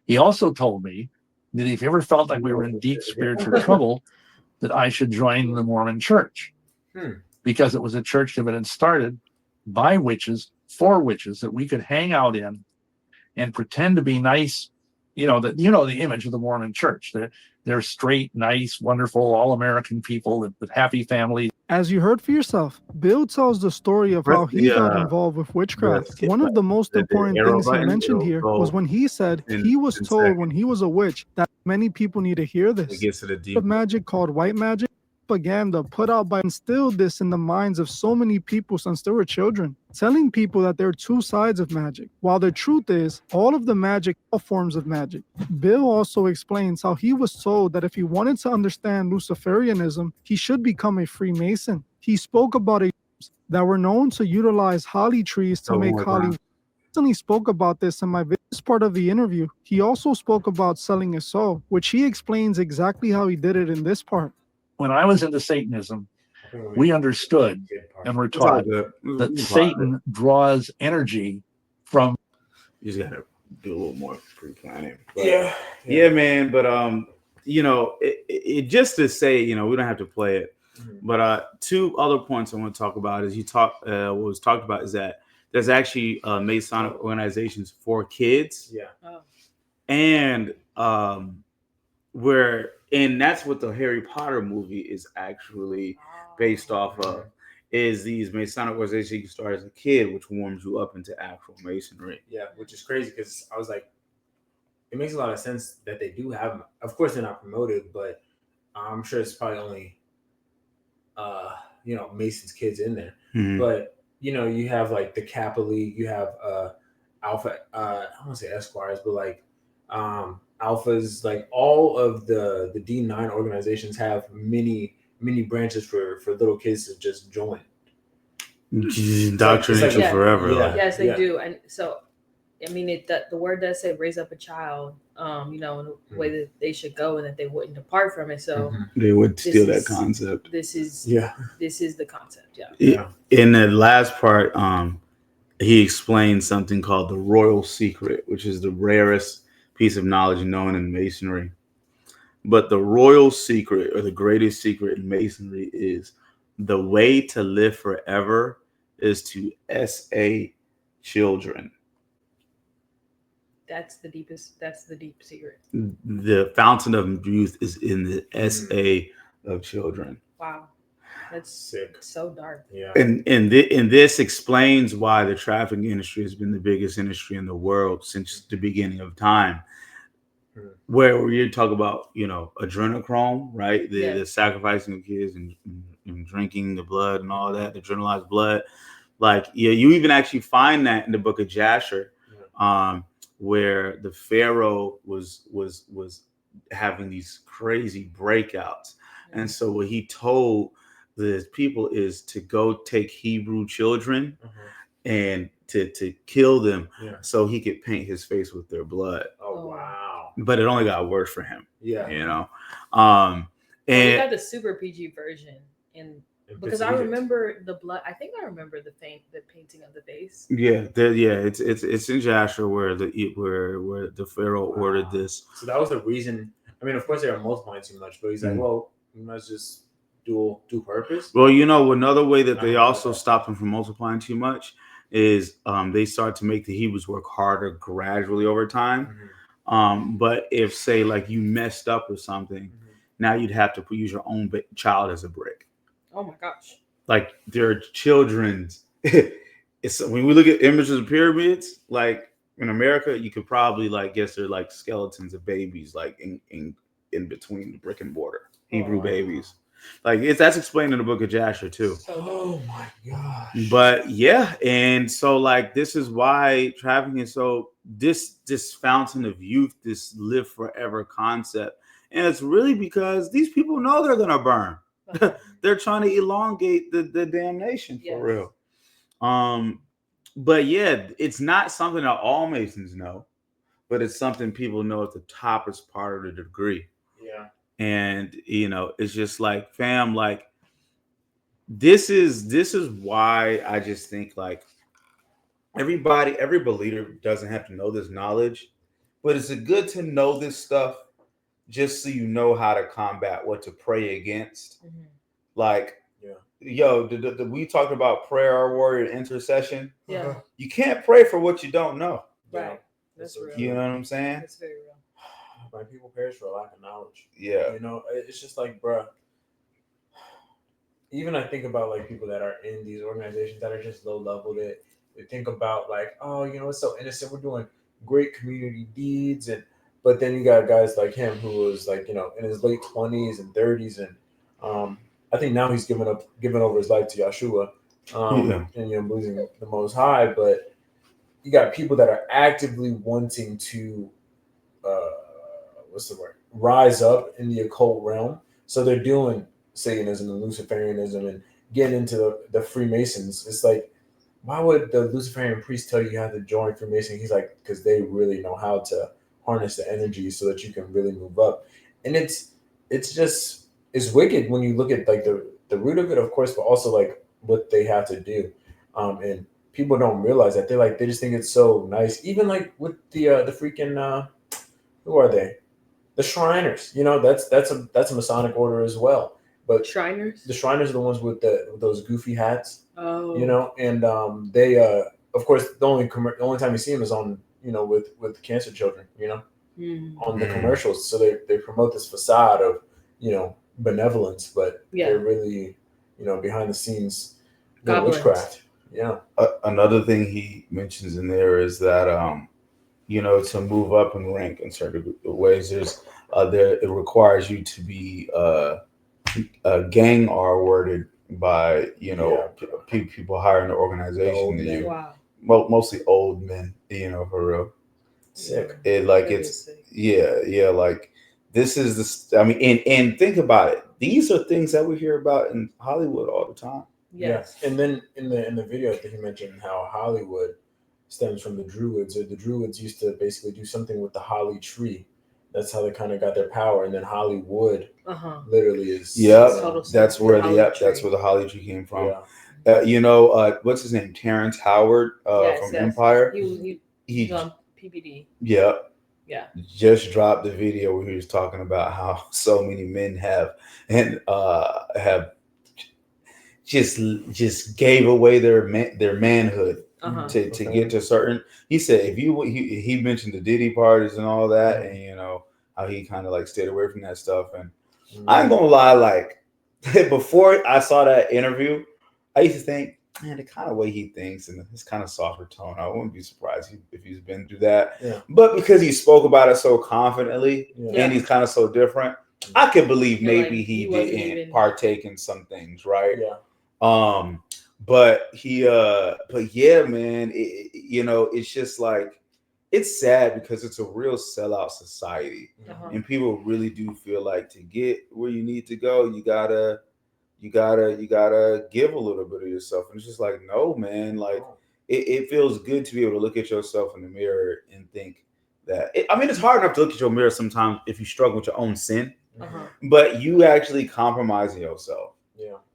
He also told me that if you ever felt like we were in deep spiritual trouble, that I should join the Mormon Church. Because it was a church that had been started by witches, for witches, that we could hang out in and pretend to be nice. You know, that, you know, the image of the Mormon Church. They're straight, nice, wonderful, all-American people with happy families. As you heard for yourself, Bill tells the story of how he got involved with witchcraft. One of the most important things he mentioned here was when he said he was told when he was a witch that many people need to hear this. The magic called white magic, propaganda put out by instilled this in the minds of so many people since they were children, telling people that there are 2 sides of magic, while the truth is all of the magic, all forms of magic. Bill also explains how he was told that if he wanted to understand Luciferianism, he should become a Freemason. He spoke about a that were known to utilize holly trees to make holly. He spoke about this in this part of the interview. He also spoke about selling his soul, which he explains exactly how he did it in this part. When I was into Satanism, we understood and were taught that Satan draws energy from. You just gotta do a little more pre-planning. Yeah, man. But you know, it just to say, you know, we don't have to play it. But 2 other points I want to talk about is what was talked about is that there's actually Masonic organizations for kids. And and that's what the Harry Potter movie is actually based off of, is these Masonic organizations you can start as a kid, which warms you up into actual Masonry. Yeah, which is crazy because I was like, it makes a lot of sense that they do have them. Of course, they're not promoted, but I'm sure it's probably only, you know, Mason's kids in there. But, you know, you have like the Kappa League, you have Alpha, I don't want to say Esquires, but like Alphas, like all of the D9 organizations have many branches for little kids to just join. Indoctrination forever. Yes, they do. And so, I mean, the word does say raise up a child, you know, in the way that they should go and that they wouldn't depart from it. So they would steal that concept. This is the concept. In the last part, he explained something called the royal secret, which is the rarest piece of knowledge known in Masonry. But the royal secret, or the greatest secret in Masonry, is the way to live forever is to SA children. That's the deep secret. The fountain of youth is in the SA of children. Wow. That's sick. So dark. Yeah. And this explains why the trafficking industry has been the biggest industry in the world since the beginning of time. Where you talk about, adrenochrome, right? The sacrificing of kids and drinking the blood and all that, the adrenalized blood. Like, you even actually find that in the book of Jasher, where the Pharaoh was having these crazy breakouts. And so what he told the people is to go take Hebrew children and to kill them so he could paint his face with their blood. Oh, wow. But it only got worse for him. Yeah. And we got the super PG version because I remember the blood. I think I remember the painting of the face. Yeah, it's in Jasher where the Pharaoh ordered this. So that was the reason. I mean, of course they were multiplying too much, but he's like, well, we must just dual purpose. Well, another way that they also stopped them from multiplying too much is they start to make the Hebrews work harder gradually over time. But if, say, like you messed up or something, now you'd have to use your own child as a brick. Oh my gosh! Like their children's. It's when we look at images of pyramids, like in America, you could probably guess they're like skeletons of babies, like in between the brick and mortar Hebrew babies. Like that's explained in the book of Jasher too. Oh my gosh! But yeah, and so this is why trafficking is so this fountain of youth, this live forever concept, and it's really because these people know they're gonna burn. They're trying to elongate the damnation for real. But yeah, it's not something that all Masons know, but it's something people know at the toppest part of the degree. Yeah. And it's just like, fam, this is why I just think every believer doesn't have to know this knowledge, but it's good to know this stuff just so you know how to combat, what to pray against. We talked about prayer, warrior, intercession. Yeah. You can't pray for what you don't know. Right. That's real. You know what I'm saying? That's very real. My people perish for a lack of knowledge. Yeah. It's just like, bruh. Even I think about people that are in these organizations that are just low level, that they think about it's so innocent. We're doing great community deeds, but then you got guys like him who was in his late 20s and 30s, and I think now he's given over his life to Yahshua, and believing the Most High. But you got people that are actively wanting to rise up in the occult realm. So they're doing Satanism and Luciferianism and getting into the Freemasons. It's like, why would the Luciferian priest tell you how to join Freemason? He's like, because they really know how to harness the energy so that you can really move up. And it's wicked when you look at the root of it, of course, but also what they have to do. And people don't realize that they just think it's so nice. Even with the freaking who are they? The Shriners. That's a Masonic order as well. But Shriners? The Shriners are the ones with those goofy hats. Oh. And they of course the only time you see them is on with cancer children, on the commercials. So they promote this facade of benevolence, but they're really behind the scenes witchcraft. Yeah. Another thing he mentions in there is that to move up in rank in certain ways, it requires you to be gang R-worded by people higher in the organization than you. Wow. Mostly old men, for real. Sick. This is and think about it. These are things that we hear about in Hollywood all the time. Yes. Yeah. And then in the video, I think he mentioned how Hollywood stems from the Druids. Or the Druids used to basically do something with the holly tree. That's how they kind of got their power. And then Hollywood literally is. Yeah, that's where the holly tree came from. Yeah. What's his name? Terrence Howard from Empire. He was on PBD. Yeah. just dropped the video where he was talking about how so many men have just gave away their manhood to get to certain. He said if you he mentioned the Diddy parties and all that, and you know how he kind of like stayed away from that stuff. And I ain't gonna lie, like before I saw that interview, I used to think, man, the kind of way he thinks and his kind of softer tone, I wouldn't be surprised if he's been through that. Yeah. But because he spoke about it so confidently and he's kind of so different, I could believe maybe like he didn't partake in some things, right? Yeah. But yeah, man, you know, it's just like, it's sad because it's a real sellout society, and people really do feel like to get where you need to go, you gotta give a little bit of yourself. And it's just like, no, man, like it feels good to be able to look at yourself in the mirror and think that. I mean, it's hard enough to look at your mirror sometimes if you struggle with your own sin, but you actually compromising yourself,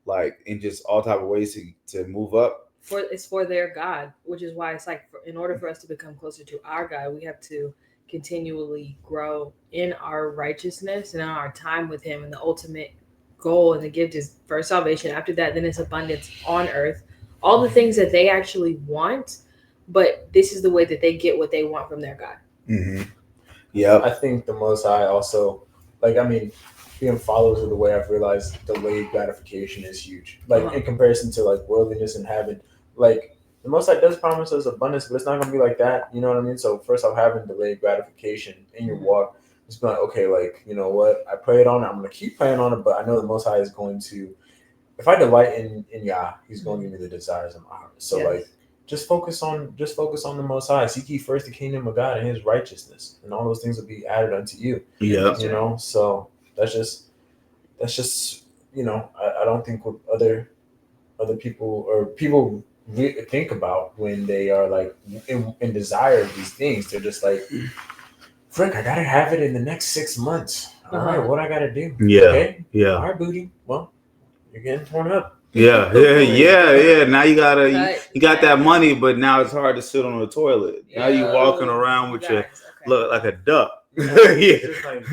like in just all type of ways to move up. It's for their God, which is why it's like, in order for us to become closer to our God, we have to continually grow in our righteousness and in our time with Him. And the ultimate goal and the gift is first salvation. After that, then it's abundance on earth. All the things that they actually want, but this is the way that they get what they want from their God. Yeah, I think the Most High also, like, I mean, being followers of the way, I've realized delayed gratification is huge. Like in comparison to like worldliness and having, like, the Most High does promise us abundance, but it's not gonna be like that. You know what I mean? So first off, having delayed gratification in your walk, just be like, okay, like, you know what? I prayed on it. I'm gonna keep praying on it, but I know the Most High is going to, if I delight in Yah, He's going to give me the desires of my heart. So like, just focus on the Most High. Seek ye first the kingdom of God and His righteousness, and all those things will be added unto you. Yeah, you know. So that's just you know, I don't think what other people or people think about when they are like in desire of these things. They're just like, frick, I gotta have it in the next 6 months. All right, what I gotta do? Yeah, okay? Yeah. All right, booty. Well, you're getting torn up. Yeah. Now you got that money, but now it's hard to sit on the toilet. Now you walking around with your look like a duck. It's just like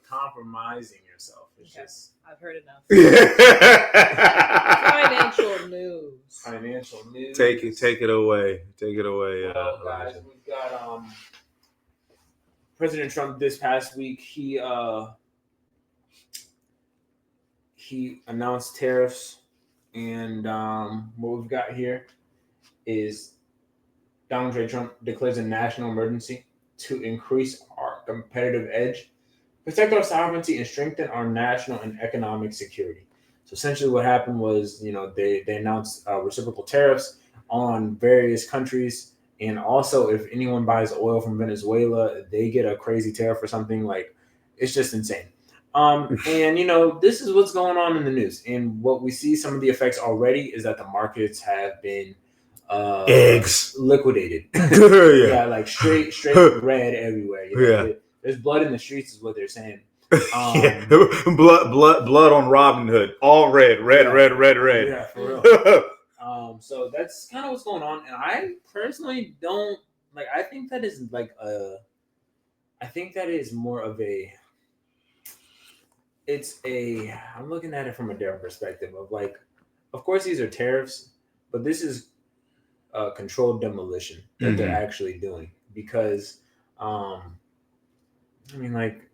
compromising yourself. It's just, I've heard enough. Financial news. Take it away. Well, guys, we've got President Trump this past week. He announced tariffs, and what we've got here is Donald J. Trump declares a national emergency to increase our competitive edge, protect our sovereignty, and strengthen our national and economic security. So essentially what happened was, you know, they announced reciprocal tariffs on various countries. And also, if anyone buys oil from Venezuela, they get a crazy tariff or something. Like, it's just insane. And, you know, this is what's going on in the news. And what we see, some of the effects already, is that the markets have been eggs liquidated. Like straight red everywhere. You know? There's blood in the streets is what they're saying. Blood on Robin Hood, all red. Yeah, for real. So that's kind of what's going on, and I personally don't like. I think that is like I think that is more of a. I'm looking at it from a different perspective of like, of course these are tariffs, but this is controlled demolition that they're actually doing because, I mean, like,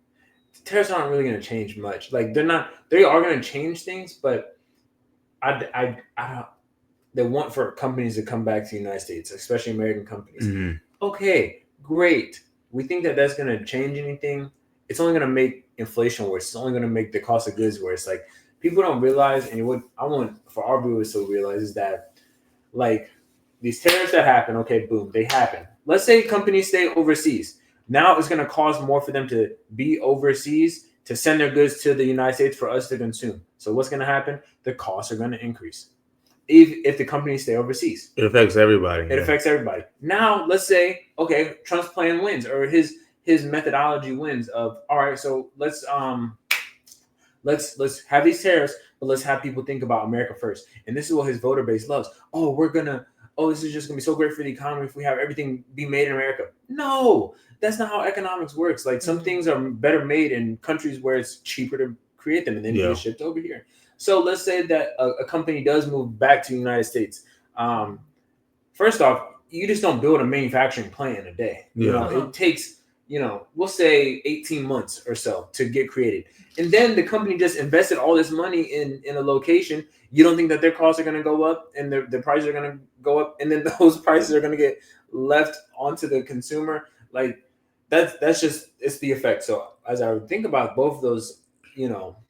tariffs aren't really going to change much. Like, they are going to change things, but I don't. They want for companies to come back to the United States, especially American companies. Okay, great. We think that that's going to change anything. It's only going to make inflation worse. It's only going to make the cost of goods worse. Like, people don't realize, and what I want for our viewers to realize is that, like, these tariffs that happen, okay, boom, they happen. Let's say companies stay overseas. Now it's going to cost more for them to be overseas to send their goods to the United States for us to consume. So what's going to happen? The costs are going to increase. If the companies stay overseas. It affects everybody. It affects everybody. Now, let's say, okay, Trump's plan wins, or his methodology wins of, all right, so let's have these tariffs, but let's have people think about America first. And this is what his voter base loves. Oh, we're gonna oh, this is just going to be so great for the economy if we have everything be made in America. No, that's not how economics works. Like some things are better made in countries where it's cheaper to create them and then get shipped over here. So let's say that a company does move back to the United States. First off, you just don't build a manufacturing plant in a day. You know, it takes, we'll say 18 months or so to get created. And then the company just invested all this money in a location. You don't think that their costs are going to go up and their prices are going to go up, and then those prices are going to get left onto the consumer? Like that's just, it's the effect. So as I would think about both of those,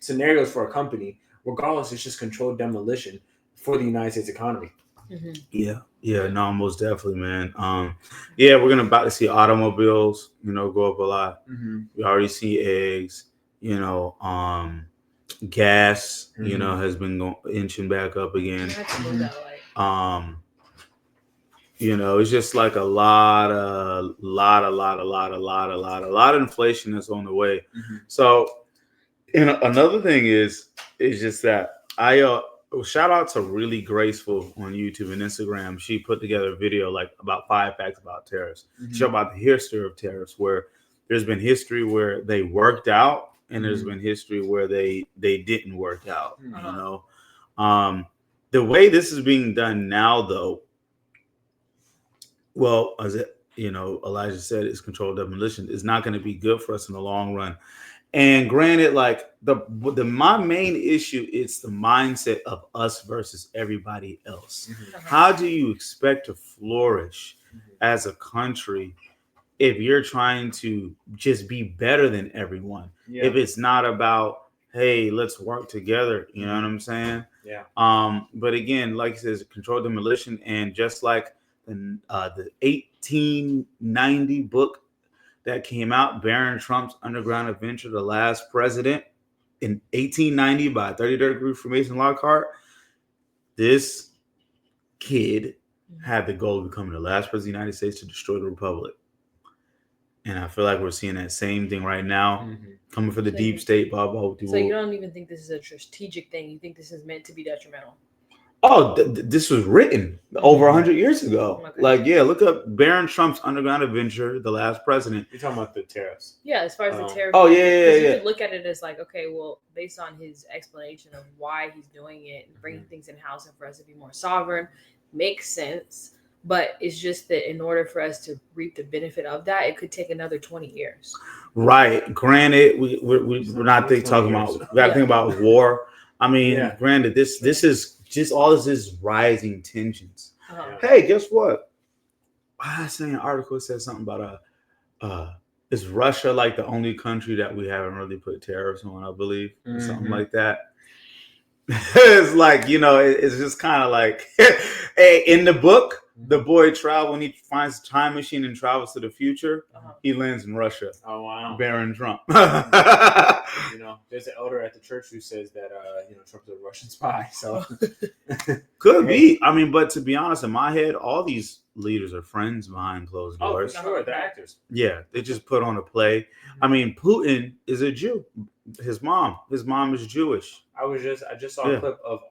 scenarios for a company, regardless, it's just controlled demolition for the United States economy. Yeah, no, most definitely, man. We're about to see automobiles, go up a lot. We already see eggs, gas, has been inching back up again. It's just like a lot of inflation that's on the way. So, another thing is just that shout out to Really Graceful on YouTube and Instagram. She put together a video like about 5 facts about tariffs. She talked about the history of tariffs, where there's been history where they worked out and there's been history where they didn't work out. The way this is being done now, though, well, as Elijah said, it's controlled demolition. It's not going to be good for us in the long run. And granted, like my main issue is the mindset of us versus everybody else. How do you expect to flourish as a country if you're trying to just be better than everyone? If it's not about, hey, let's work together, you know what I'm saying? But again, like it says, controlled demolition, and just like the 1890 book that came out, Barron Trump's Underground Adventure, The Last President, in 1890 by 33rd degree Freemason Lockhart. This kid had the goal of becoming the last president of the United States to destroy the Republic. And I feel like we're seeing that same thing right now, coming for the deep state, blah, blah, blah. So you don't even think this is a strategic thing? You think this is meant to be detrimental? Oh, this was written over 100 years ago. Look up Barron Trump's Underground Adventure, The Last President. You're talking about the tariffs. Yeah, as far as the tariffs. Oh, yeah. You could look at it as like, okay, well, based on his explanation of why he's doing it and bringing things in-house and for us to be more sovereign, makes sense. But it's just that in order for us to reap the benefit of that, it could take another 20 years. Right. Granted, we're not talking about, we got to think about war. I mean, granted, this is just all this is rising tensions. Hey, guess what? I saw an article that said something about is Russia like the only country that we haven't really put tariffs on, I believe, or something like that. It's like, it's just kind of like, hey, in the book, the boy when he finds a time machine and travels to the future, he lands in Russia. Oh, wow. Barron Trump. There's an elder at the church who says that, Trump's a Russian spy. So could be. I mean, but to be honest, in my head, all these leaders are friends behind closed doors. Oh, for sure. They're actors. Yeah. They just put on a play. I mean, Putin is a Jew. His mom is Jewish. I just saw a clip of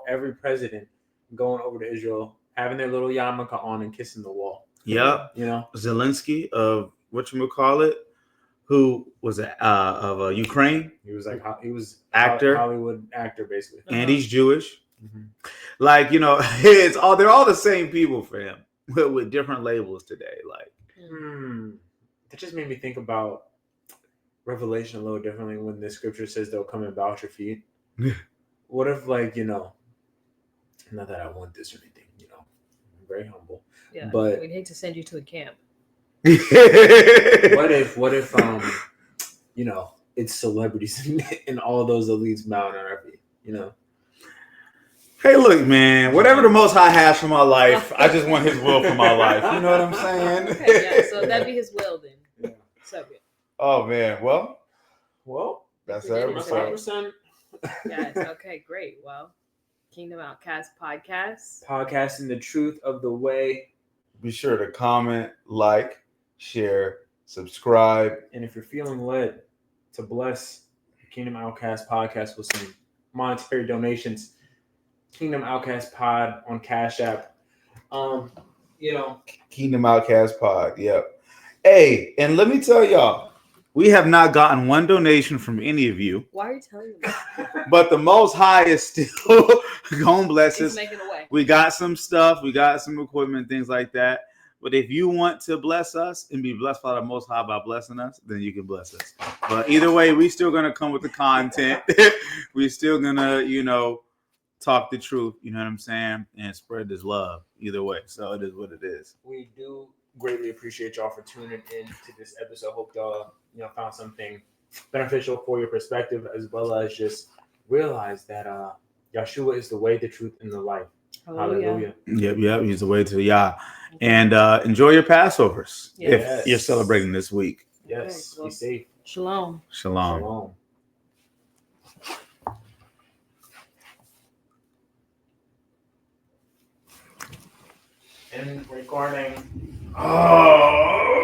every president going over to Israel, having their little yarmulke on and kissing the wall. Yeah. Zelensky of whatchamacallit, who was of Ukraine. He was actor, Hollywood actor, basically. And he's Jewish. Like, they're all the same people for him with different labels today. Like, that just made me think about Revelation a little differently when the scripture says they'll come and bow at your feet. What if, like, not that I want this or anything, I'm very humble. Yeah, but we'd hate to send you to a camp. What if it's celebrities and all those elites bowing on our feet, Hey, look, man, whatever the Most High has for my life, I just want his will for my life. You know what I'm saying? Okay, so that'd be his will then. Yeah. So good. Oh, man. Well, that's our episode. Yes, okay, great. Well, Kingdom Outkasts Podcast. Podcasting the truth of the way. Be sure to comment, like, share, subscribe. And if you're feeling led to bless Kingdom Outkasts Podcast with some monetary donations, Kingdom Outkasts Pod on Cash App. Kingdom Outkasts Pod. Yep. Hey, and let me tell y'all, we have not gotten one donation from any of you. Why are you telling me? But the Most High is still gonna bless us. Making a way. We got some stuff, we got some equipment, things like that. But if you want to bless us and be blessed by the Most High by blessing us, then you can bless us. But either way, we still gonna come with the content. We still gonna, talk the truth. You know what I'm saying, and spread this love. Either way, so it is what it is. We do greatly appreciate y'all for tuning in to this episode. Hope y'all found something beneficial for your perspective, as well as just realize that Yahshua is the way, the truth, and the life. Hallelujah. Yep. He's the way to Yah. And enjoy your Passovers if you're celebrating this week. Yes. Be safe. Shalom. Shalom. And recording. Oh.